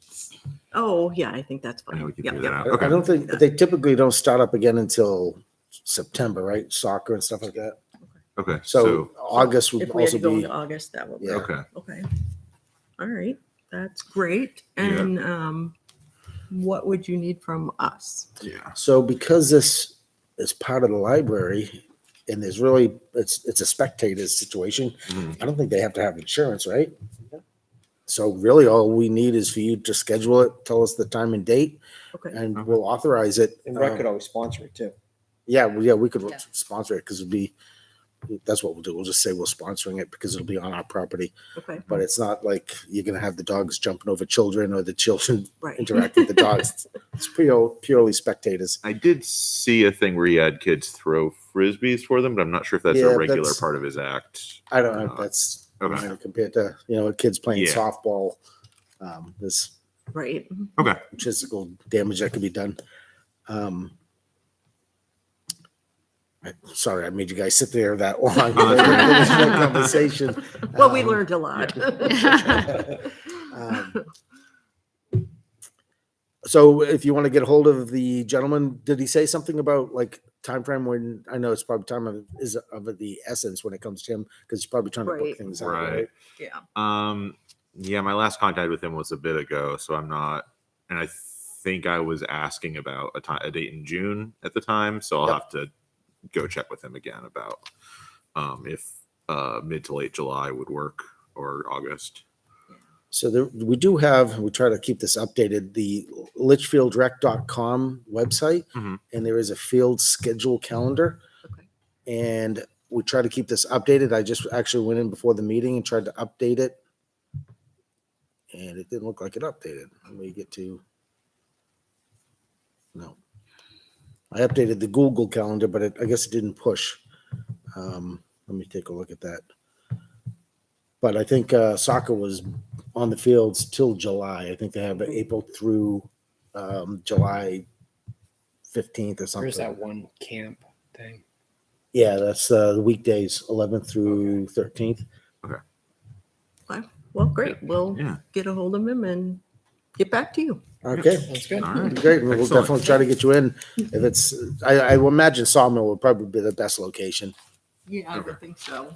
Oh, yeah, I think that's I know fine. we can Yeah, figure that yeah. out. I Okay. don't think they typically don't start up again until September, right? Soccer and stuff like that. Okay. So August would If we had also to go be. into August, that would Yeah. work. Okay. Okay. All right. That's great. Yeah. And what would you need from us? Yeah. So because this is part of the library and there's really, it's a spectator's situation, Mhm. I don't think they have to have insurance, right? So really all we need is for you to schedule it, tell us the time and date, Okay. and Okay. we'll authorize it. And Rec could always sponsor it too. Yeah, we could Yeah. sponsor it because that's what we'll do. We'll just say we're sponsoring it because it'll be on our property. Okay. But it's not like you're gonna have the dogs jumping over children or the children Right. interact with the dogs. It's purely spectators. I did see a thing where he had kids throw frisbees for them, but I'm not sure if that's Yeah, a regular that's- part of his act. I don't know. Uh, That's okay. minor compared to kids playing Yeah. softball. There's Right. Okay. physical damage that could be done. Sorry, I made you guys sit there that long. Oh, that's okay. Finish that conversation. Well, we Um, learned a lot. Um, So if you want to get a hold of the gentleman, did he say something about like time frame when, I know it's probably is of the essence when it comes to him, because he's probably trying to book Right. things out, Right. right? Yeah. Yeah, my last contact with him was a bit ago, so I'm not, and I think I was asking about a date in June at the time, so I'll Yep. have to go check with him again about if mid to late July would work or August. So we try to keep this updated, the litchfieldrec.com website, Mhm. and there is a field schedule calendar. Okay. And we try to keep this updated. I just actually went in before the meeting and tried to update it. And it didn't look like it updated. Let me get to, no. I updated the Google calendar, but I guess it didn't push. Let me take a look at that. But I think soccer was on the fields till July. I think they have April through July 15th or something. Where's that one camp thing? Yeah, that's the weekdays, 11th through 13th. Well, great. We'll Yeah. get a hold of him and get back to you. Okay. That's good. Great. We'll Excellent. definitely try to get you in. If it's, I will imagine Sawmill would probably be the best location. Yeah, I would think so.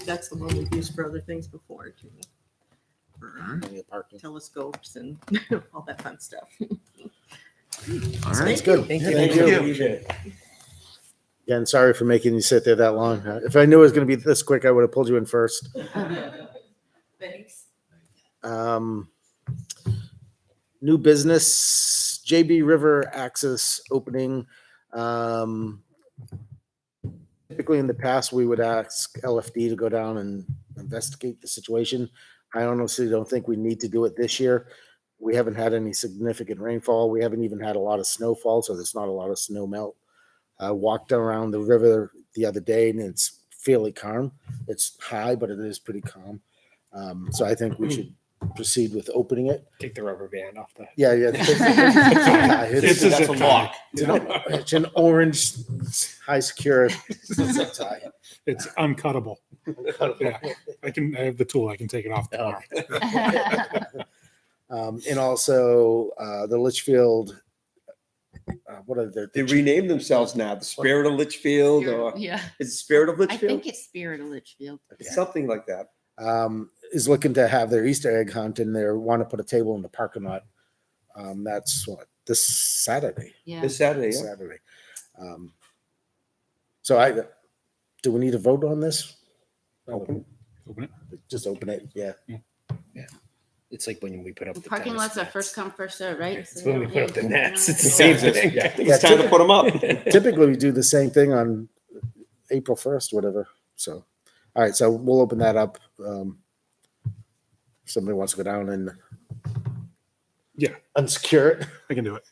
That's the one we've used for other things before too. For Plenty of parking. telescopes and all that fun stuff. All Sounds right. good. Thank you. Thank you. Again, sorry for making you sit there that long. If I knew it was going to be this quick, I would have pulled you in first. Thanks. New business, JB River access opening. Typically in the past, we would ask LFD to go down and investigate the situation. I honestly don't think we need to do it this year. We haven't had any significant rainfall. We haven't even had a lot of snowfall, so there's not a lot of snow melt. I walked around the river the other day and it's fairly calm. It's high, but it is pretty calm. So I think we should proceed with opening it. Take the rubber band off the. Yeah, yeah. It's a zip tie. It's an orange, high secure zip tie. It's uncuttable. Yeah, I have the tool. I can take it off tomorrow. And also the Litchfield. What are They renamed themselves now, the Spirit of Litchfield, or Yeah. is it Spirit of I Litchfield? think it's Spirit of Litchfield. It's something like that. Is looking to have their Easter egg hunt and they want to put a table in the parking lot. That's what, this Saturday. Yeah. This Saturday, yeah. Saturday. Do we need to vote on this? Open. Open it. Just open it, yeah. It's like when we put up The the parking tennis lots are nets. first come, first served, right? It's So when we put up the yeah. nets. It's the same thing. I think it's time to put them up. Typically, we do the same thing on April 1st, whatever. So, all right, so we'll open that up. Somebody wants to go down and Yeah. unsecure it. I can do it.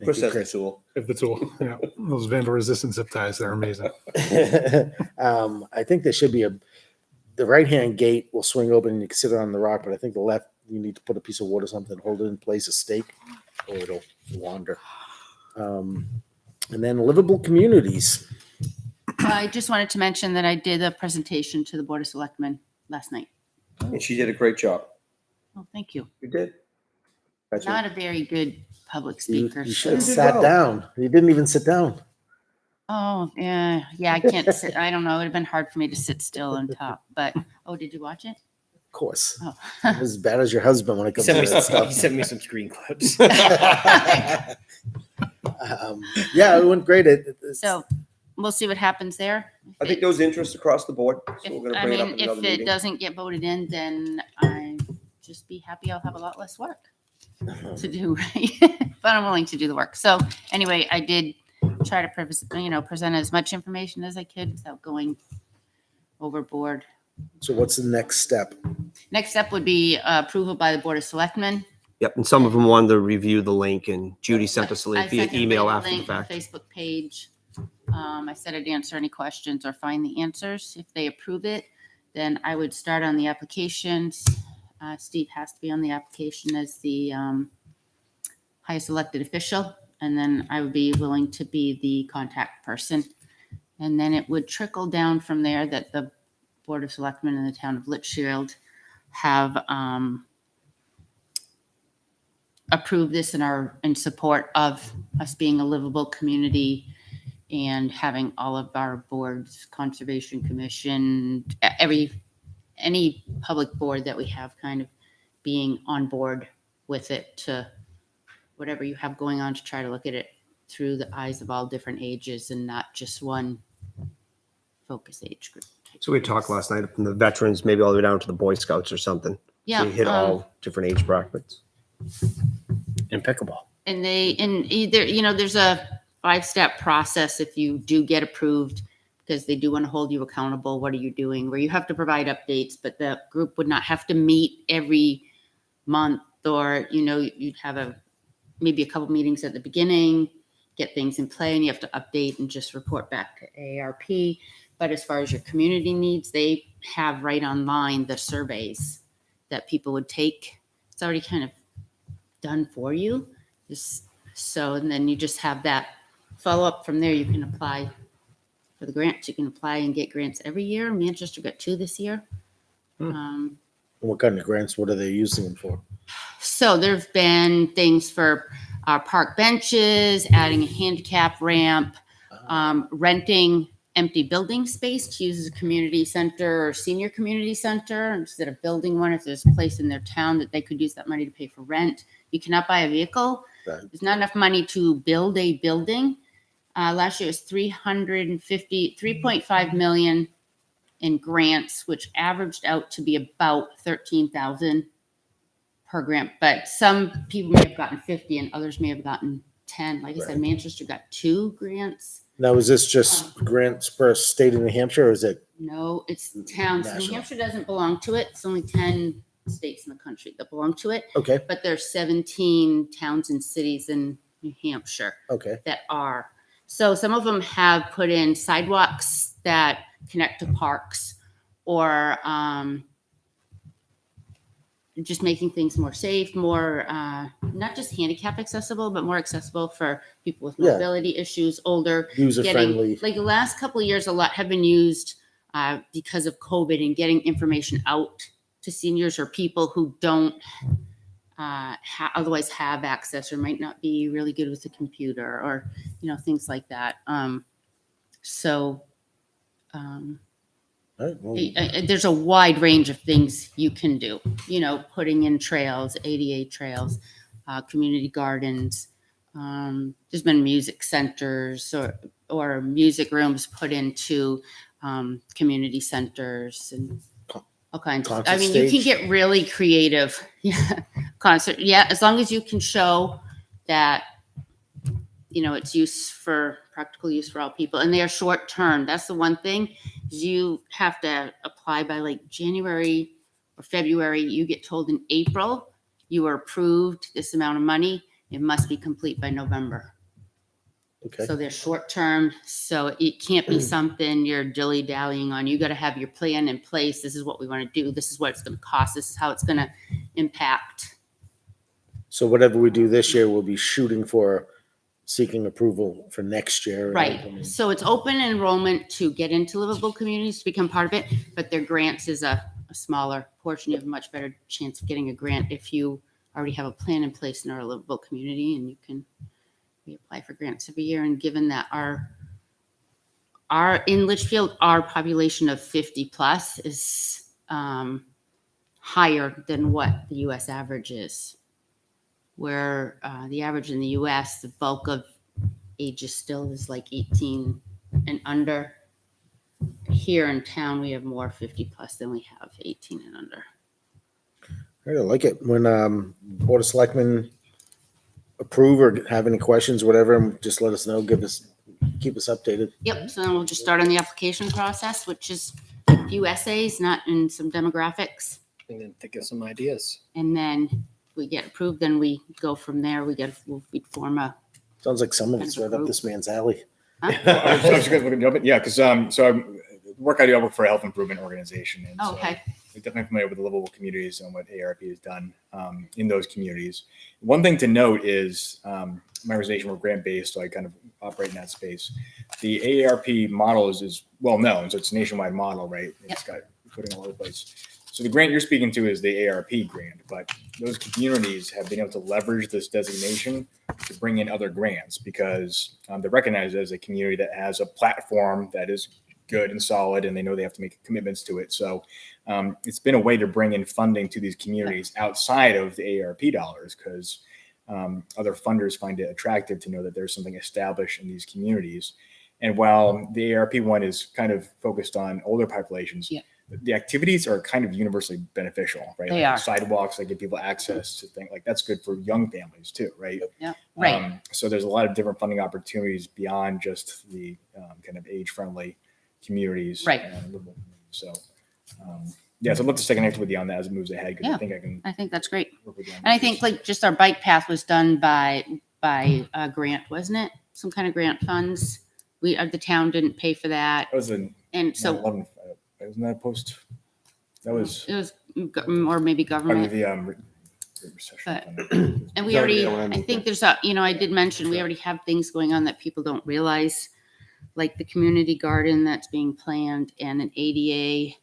Chris Thank has the tool. If the tool. Yeah, those vandal resistant zip ties, they're amazing. you. I think there should be the right-hand gate will swing open and you can sit on the rock, but I think the left, you need to put a piece of wood or something, hold it in place, a stake, or it'll wander. And then livable communities. I just wanted to mention that I did a presentation to the Board of Selectmen last night. And she did a great job. Oh, thank you. You did. That's Not a very good public You, speaker. you should have You did sat well. down. You didn't even sit down. Oh, yeah, I can't sit. I don't know. It would have been hard for me to sit still and talk, but, oh, did you watch it? Of course. Oh. As bad as your husband when it He comes to sent, me, that he stuff. sent me some screen clips. Yeah, it went great. So we'll see what happens there. I think there was interest across the board, so we're gonna I bring it up mean, in another if it meeting. doesn't get voted in, then I just be happy I'll have a lot less work to do, right? But I'm willing to do the work. So anyway, I did try to present as much information as I could without going overboard. So what's the next step? Next step would be approval by the Board of Selectmen. Yep, and some of them wanted to review the link, and Judy sent us a I link via sent everybody email the after the link, fact. Facebook page. I said I'd answer any questions or find the answers. If they approve it, then I would start on the applications. Steve has to be on the application as the highest elected official, and then I would be willing to be the contact person. And then it would trickle down from there that the Board of Selectmen in the town of Litchfield have approved this and are in support of us being a livable community and having all of our boards, Conservation Commission, any public board that we have kind of being on board with it to whatever you have going on, to try to look at it through the eyes of all different ages and not just one focus age group. So we talked last night from the veterans, maybe all the way down to the Boy Scouts or something. Yeah. So you hit all different age brackets. And pickleball. And either, there's a 5-step process if you do get approved, because they do want to hold you accountable. What are you doing? Where you have to provide updates, but the group would not have to meet every month, or, you'd have maybe a couple meetings at the beginning, get things in play, and you have to update and just report back to AARP. But as far as your community needs, they have right online the surveys that people would take. It's already kind of done for you. And then you just have that follow up from there. You can apply for the grants. You can apply and get grants every year. Manchester got 2 this year. What kind of grants? What are they using them for? So there've been things for park benches, adding a handicap ramp, renting empty building space to use as a community center or senior community center instead of building one. If there's a place in their town that they could use that money to pay for rent, you cannot buy a vehicle. Right. There's not enough money to build a building. Last year it was 3.5 million in grants, which averaged out to be about 13,000 per grant. But some people may have gotten 50 and others may have gotten 10. Like I said, Manchester got 2 grants. Now, is this just grants per state of New Hampshire, or is it? No, it's towns. New National. Hampshire doesn't belong to it. It's only 10 states in the country that belong to it. Okay, But there's 17 towns and cities in New Hampshire okay, that are. So some of them have put in sidewalks that connect to parks, or just making things more safe, more not just handicap accessible, but more accessible for people with Yeah. mobility issues, older. user friendly. Like the last couple of years, a lot have been used because of COVID and getting information out to seniors or people who don't otherwise have access or might not be really good with the computer, or things like that. All right, well, There's a wide range of things you can do. Putting in trails, ADA trails, community gardens. There's been music centers or music rooms put into community centers and all kinds of. I Concert mean, you can stage. get really creative. Yeah, concert. Yeah, as long as you can show that it's practical use for all people, and they are short term. That's the one thing. You have to apply by like January or February. You get told in April you are approved this amount of money. It must be complete by November. okay. So they're short term. So it can't be something you're dilly dallying on. You got to have your plan in place. This is what we want to do. This is what it's going to cost. This is how it's going to impact. So whatever we do this year, we'll be shooting for seeking approval for next year. Right. I mean, So it's open enrollment to get into livable communities, to become part of it, but their grants is a smaller portion. You have a much better chance of getting a grant if you already have a plan in place in our livable community, and we apply for grants every year. And given that our in Litchfield, our population of 50 plus is higher than what the US average is. Where the average in the US, the bulk of ages still is like 18 and under. Here in town, we have more 50 plus than we have 18 and under. I like it. When Board of Selectmen approve or have any questions, whatever, just let us know. Keep us updated. Yep, so then we'll just start on the application process, which is a few essays, not in some demographics. And then think of some ideas. And then we get approved, then we go from there. We'd form a. Sounds like some of it's right up this man's alley. I was just gonna look at the open- Yeah, because the work I do, I work for a health improvement organization. And Oh, so okay. I'm definitely familiar with the livable communities and what AARP has done in those communities. One thing to note is my organization, we're grant based, so I kind of operate in that space. The AARP model is well known, so it's a nationwide model, right? It's got putting all over the place. So the grant you're speaking to is the AARP grant, but those communities have been able to leverage this designation to bring in other grants because they're recognized as a community that has a platform that is good and solid, and they know they have to make commitments to it. So it's been a way to bring in funding to these communities outside of the AARP dollars because other funders find it attractive to know that there's something established in these communities. And while the AARP one is kind of focused on older populations, the activities are kind of universally beneficial, right? They are. Sidewalks that give people access to things like that's good for young families too, right? Yeah, right. So there's a lot of different funding opportunities beyond just the kind of age-friendly communities. Right. So, so I'd love to stay connected with you on that as it moves ahead because I think that's great. work with you on And I this. think like just our bike path was done by a grant, wasn't it? Some kind of grant funds. The town didn't pay for that. That was a And so 9/11, wasn't that a post? That was it was, or maybe under government. the recession. But- fund. And we already, I think there's I did mention, we already have things going on that people don't realize, like the community garden that's being planned and an ADA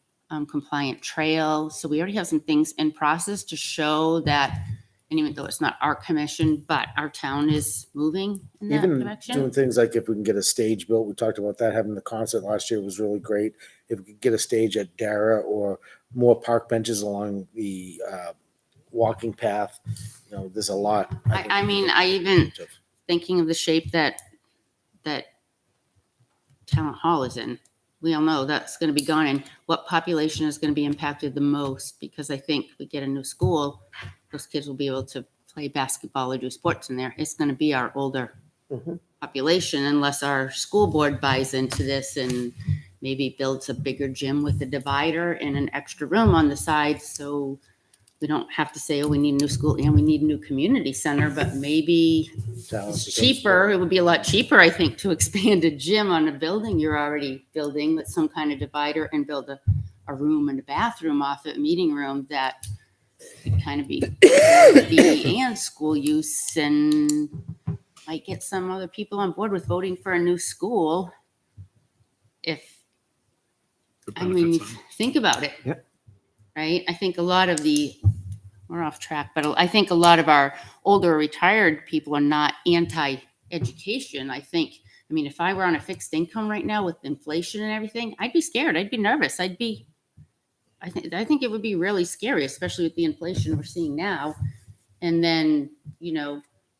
compliant trail. So we already have some things in process to show that, and even though it's not our commission, but our town is moving in that Even direction. doing things like if we can get a stage built, we talked about that, having the concert last year was really great. If we could get a stage at Dara or more park benches along the walking path, there's a lot. I mean, I even thinking of the shape that Talent Hall is in. We all know that's going to be gone, and what population is going to be impacted the most, because I think if we get a new school, those kids will be able to play basketball or do sports in there. It's going to be our older population, unless our school board buys into this and maybe builds a bigger gym with a divider and an extra room on the side. So we don't have to say, oh, we need a new school and we need a new community center, but maybe it's cheaper. It would be a lot cheaper, I think, to expand a gym on a building you're already building with some kind of divider and build a room and a bathroom off it, a meeting room that could kind of be B and school use, and might get some other people on board with voting for a new school. Think about it. Yep. Right? I think a lot of we're off track, but I think a lot of our older retired people are not anti-education. I mean, if I were on a fixed income right now with inflation and everything, I'd be scared. I'd be nervous. I think it would be really scary, especially with the inflation we're seeing now. And then,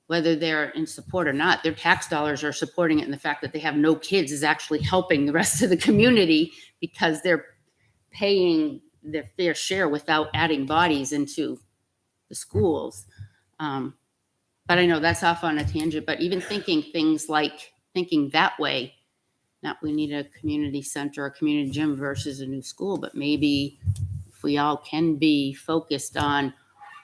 whether they're in support or not, their tax dollars are supporting it. And the fact that they have no kids is actually helping the rest of the community because they're paying their fair share without adding bodies into the schools. But I know that's off on a tangent, but even thinking that way, not we need a community center, a community gym versus a new school, but maybe if we all can be focused on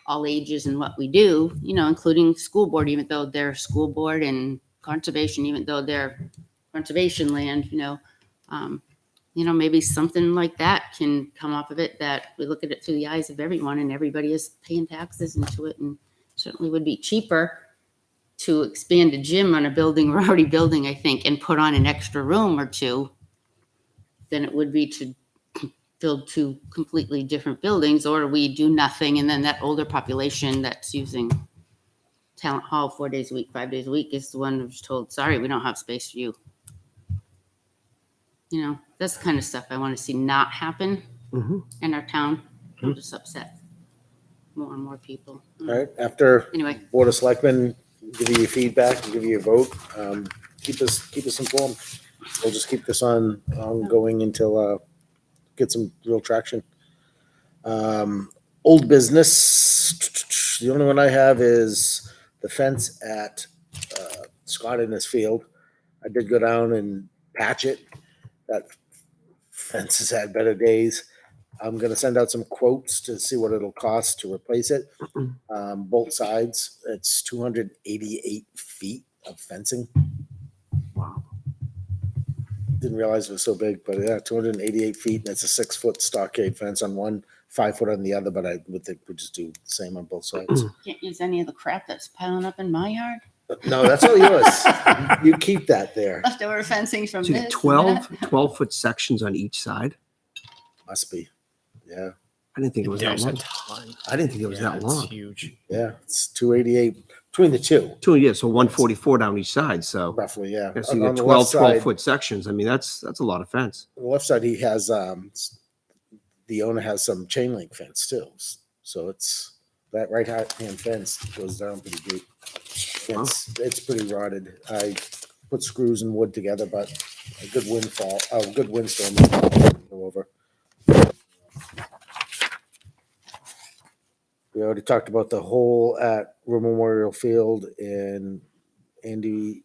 all ages and what we do, including school board, even though they're school board, and conservation, even though they're conservation land, maybe something like that can come off of it, that we look at it through the eyes of everyone and everybody is paying taxes into it, and certainly would be cheaper to expand a gym on a building we're already building, I think, and put on an extra room or two than it would be to build two completely different buildings, or we do nothing. And then that older population that's using Talent Hall 4 days a week, 5 days a week is the one who's told, sorry, we don't have space for you. That's the kind of stuff I want to see not happen in our town. It'll just upset more and more people. All right, after Anyway, Board of Selectmen give you your feedback and give you your vote, keep us informed. We'll just keep this ongoing until get some real traction. Old business. The only one I have is the fence at Scott Innes Field. I did go down and patch it. That fence has had better days. I'm going to send out some quotes to see what it'll cost to replace it. Both sides. It's 288 feet of fencing. Wow. Didn't realize it was so big, but yeah, 288 feet, and it's a 6-foot stockade fence on one, 5 foot on the other, but I would think we just do the same on both sides. can't use any of the crap that's piling up in my yard. No, that's all yours. You keep that there. Leftover fencing from So this. and 12-foot sections on each side. Must be. Yeah. I didn't think it was that There's a long. ton. I didn't think it was that It's long. huge. Yeah. It's 288 between the two, So 144 down each side. So, roughly. Yeah. so you On got the left 12 side, 12-foot sections. I mean, that's a lot of fence. on the left side, he has the owner has some chain link fence too. So it's that right hand fence goes down pretty deep. It's pretty rotted. I put screws and wood together, but a good windstorm will go over. We already talked about the hole at War Memorial Field, and Andy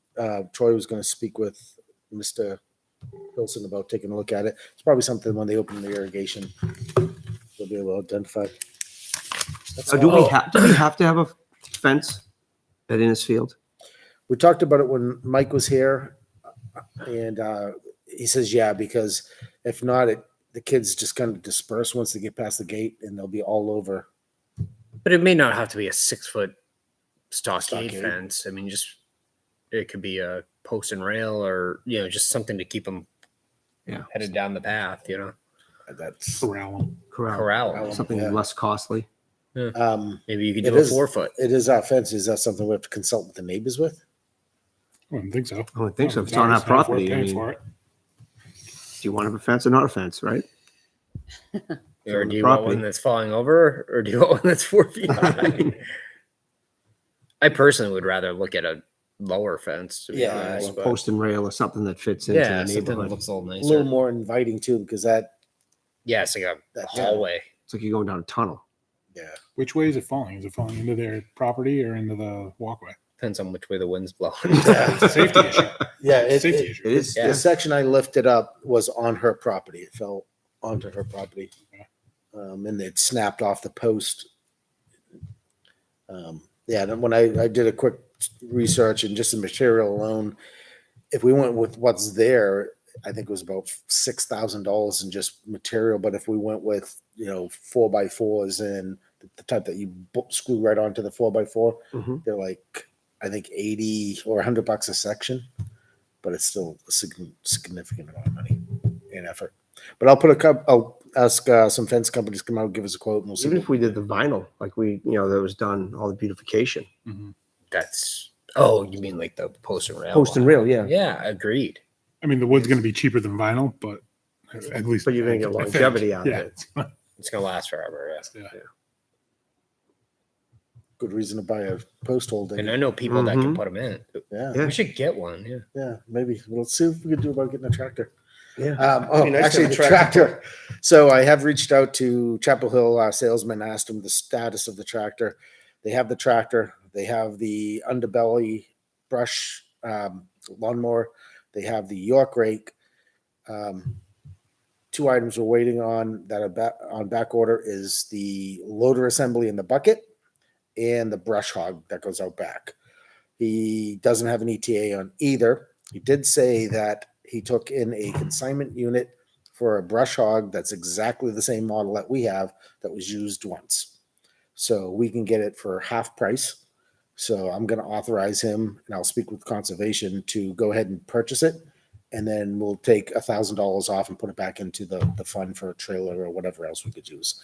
Troy was going to speak with Mr. Wilson about taking a look at it. It's probably something when they open the irrigation, they'll be able to identify. That's So do all. we have to have a fence at Innes Field? We talked about it when Mike was here, and he says, yeah, because if not, the kids just kind of disperse once they get past the gate, and they'll be all over. But it may not have to be a 6-foot stockade Stockade. fence. I mean, it could be a post and rail, or just something to keep them Yeah. headed down the path. That's, Corral 'em. Corral. Something Yeah. less costly. Maybe you could It do a is- 4 foot. it is our fence. Is that something we have to consult with the neighbors with? I wouldn't think so. I would think so. If As it's on long our as we're property, I paying mean, for it. do you want to have a fence or not a fence, right? Or on do the you want property. one that's falling over, or do you want one that's 4 feet high? I personally would rather look at a lower fence. To be Yeah, honest, Or a but- post and rail or something that fits into yeah, the something that neighborhood. looks a little A nicer. little more inviting too, because that, Yeah, it's like a that hallway. It's like you're going down a tunnel. yeah. Which way is it falling? Is it falling into their property or into the walkway? Depends on which way the wind's blowing. It's a safety issue. Yeah, Safety issue. It is. Yeah. the section I lifted up was on her property. It fell onto her property. And it snapped off the post. Yeah, and when I did a quick research and just the material alone, if we went with what's there, I think it was about $6,000 in just material. But if we went with, 4x4s and the type that you screw right onto the 4x4, Mhm. they're like, I think 80 or $100 a section, but it's still a significant amount of money and effort. But I'll ask some fence companies to come out and give us a quote, and we'll see. Even if we did the vinyl, like that was done, all the beautification. That's you mean like the post and rail? Post and rail, yeah. Yeah, agreed. I mean, the wood's going to be cheaper than vinyl, but at least. But you're going to get I think. longevity out of Yeah. it. It's gonna last forever. Yeah. Yeah. Good reason to buy a post holder. And I know people that can Mhm. put them in. Yeah, Yeah. We should get one. Yeah. yeah, maybe. Let's see what we can do about getting a tractor. Yeah. Oh, Be nice to actually, have the a tractor. tractor. So I have reached out to Chapel Hill salesman, asked them the status of the tractor. They have the tractor. They have the underbelly brush lawnmower. They have the York rake. Two items we're waiting on that are on back order is the loader assembly in the bucket and the brush hog that goes out back. He doesn't have an ETA on either. He did say that he took in a consignment unit for a brush hog that's exactly the same model that we have that was used once. So we can get it for half price. So I'm going to authorize him, and I'll speak with conservation to go ahead and purchase it. And then we'll take $1,000 off and put it back into the fund for a trailer or whatever else we could use.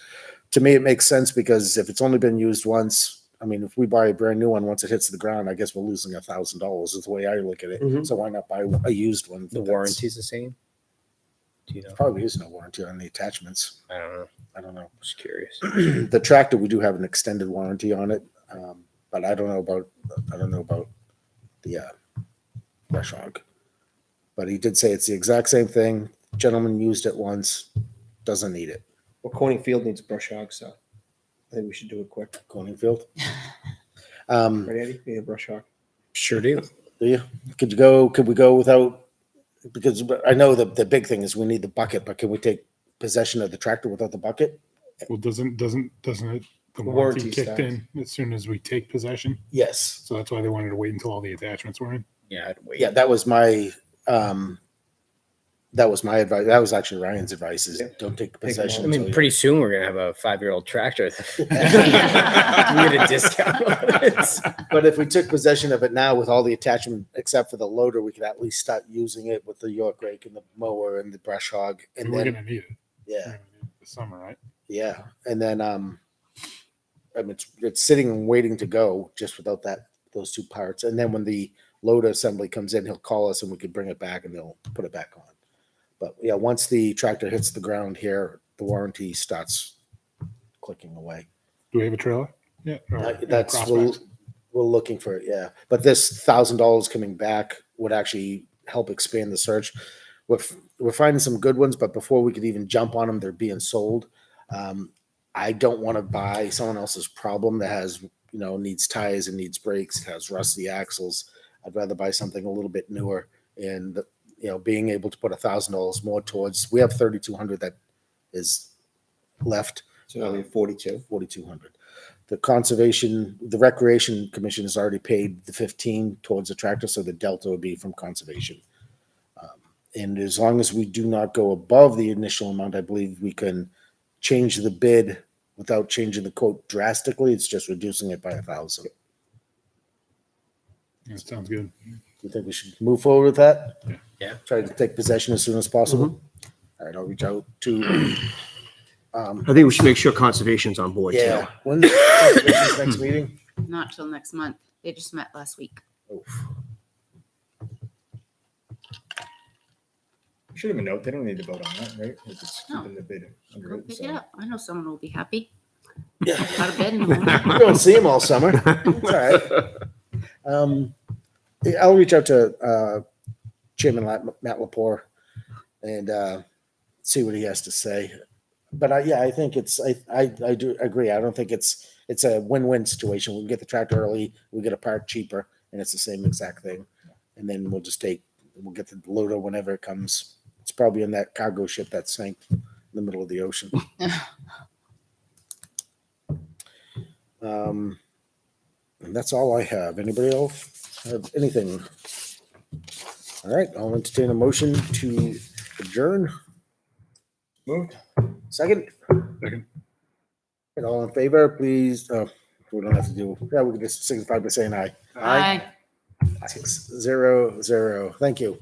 To me, it makes sense because if it's only been used once, I mean, if we buy a brand new one, once it hits the ground, I guess we're losing $1,000 is the way I look at it. Mhm. So why not buy a used one? The warranty's the same. Do you know? Probably is no warranty on the attachments. I don't know. I don't know. Just curious. The tractor, we do have an extended warranty on it, but I don't know about the brush hog. But he did say it's the exact same thing. Gentleman used it once, doesn't need it. Well, Corning Field needs a brush hog, so I think we should do it quick. Coningfield. Right, Eddie? Need a brush hog. Sure do. Do you? Could we go without? Because I know the big thing is we need the bucket, but can we take possession of the tractor without the bucket? Well, doesn't it? The warranty warranty kicked starts. in as soon as we take possession. Yes. So that's why they wanted to wait until all the attachments were in. Yeah, I'd wait. Yeah, that was my advice. That was actually Ryan's advice: is Yeah. don't take them possession. I mean, until pretty soon we're gonna have a 5-year-old tractor. We get a discount on it. But if we took possession of it now with all the attachment except for the loader, we could at least start using it with the York rake and the mower and the brush hog. And And we're then, going to need it. yeah, We're gonna need it this summer, right? yeah. And then, I mean, it's sitting and waiting to go just without those two parts. And then when the loader assembly comes in, he'll call us and we could bring it back and they'll put it back on. But yeah, once the tractor hits the ground here, the warranty starts clicking away. Do we have a trailer? Yeah. That's we're looking for it, yeah. But this $1,000 coming back would actually help expand the search. We're finding some good ones, but before we could even jump on them, they're being sold. I don't want to buy someone else's problem that has, needs tires and needs brakes, has rusty axles. I'd rather buy something a little bit newer and, being able to put $1,000 more towards. We have 3,200 that is left. So now we have 42. 4,200. The Recreation Commission has already paid the 15 towards the tractor, so the delta would be from conservation. And as long as we do not go above the initial amount, I believe we can change the bid without changing the quote drastically. It's just reducing it by 1,000. That sounds good. Do you think we should move forward with that? Yeah. Try to take possession as soon as possible. All right, I'll reach out to, I think we should make sure conservation's on board too. yeah, when's conservation's next meeting? Not till next month. They just met last week. Should have been note. They don't need to vote on that, right? It's just No. keeping the bid under Go it. pick So. it up. I know someone will be happy. Yeah. Out of bed in the morning. We don't see him all summer. It's all right. I'll reach out to Chairman Matt Lepore and see what he has to say. But yeah, I think I do agree. I don't think it's a win-win situation. We'll get the tractor early, we get a part cheaper, and it's the same exact thing. And then we'll get the loader whenever it comes. It's probably in that cargo ship that sank in the middle of the ocean. And that's all I have. Anybody else have anything? All right, I'll entertain a motion to adjourn. Moved. Second? Second. And all in favor, please, we don't have to do, yeah, we can just signify by saying aye. Bye. 6-0-0. Thank you.